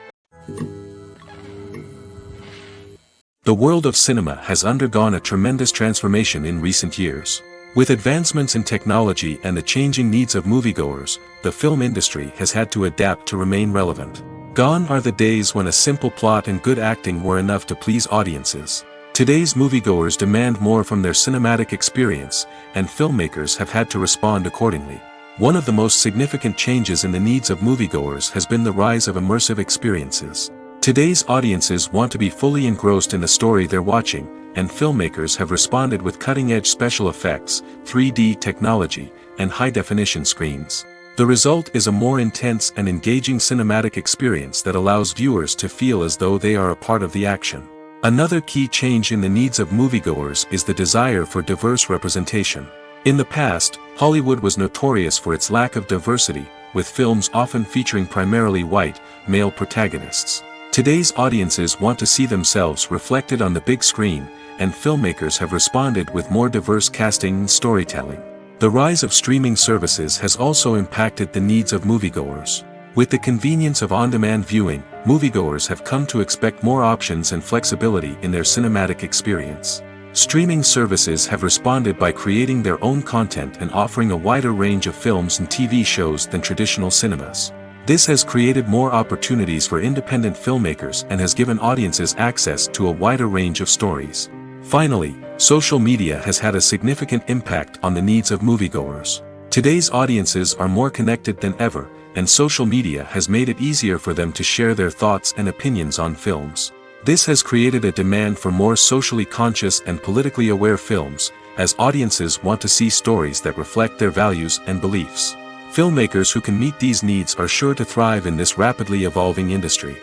Speaker 1: The world of cinema has undergone a tremendous transformation in recent years. With advancements in technology and the changing needs of moviegoers, the film industry has had to adapt to remain relevant. Gone are the days when a simple plot and good acting were enough to please audiences. Today's moviegoers demand more from their cinematic experience, and filmmakers have had to respond accordingly. One of the most significant changes in the needs of moviegoers has been the rise of immersive experiences. Today's audiences want to be fully engrossed in the story they're watching, and filmmakers have responded with cutting-edge special effects, 3D technology, and high-definition screens. The result is a more intense and engaging cinematic experience that allows viewers to feel as though they are a part of the action. Another key change in the needs of moviegoers is the desire for diverse representation. In the past, Hollywood was notorious for its lack of diversity, with films often featuring primarily white, male protagonists. Today's audiences want to see themselves reflected on the big screen, and filmmakers have responded with more diverse casting and storytelling. The rise of streaming services has also impacted the needs of moviegoers. With the convenience of on-demand viewing, moviegoers have come to expect more options and flexibility in their cinematic experience. Streaming services have responded by creating their own content and offering a wider range of films and TV shows than traditional cinemas. This has created more opportunities for independent filmmakers and has given audiences access to a wider range of stories. Finally, social media has had a significant impact on the needs of moviegoers. Today's audiences are more connected than ever, and social media has made it easier for them to share their thoughts and opinions on films. This has created a demand for more socially conscious and politically aware films, as audiences want to see stories that reflect their values and beliefs. Filmmakers who can meet these needs are sure to thrive in this rapidly evolving industry.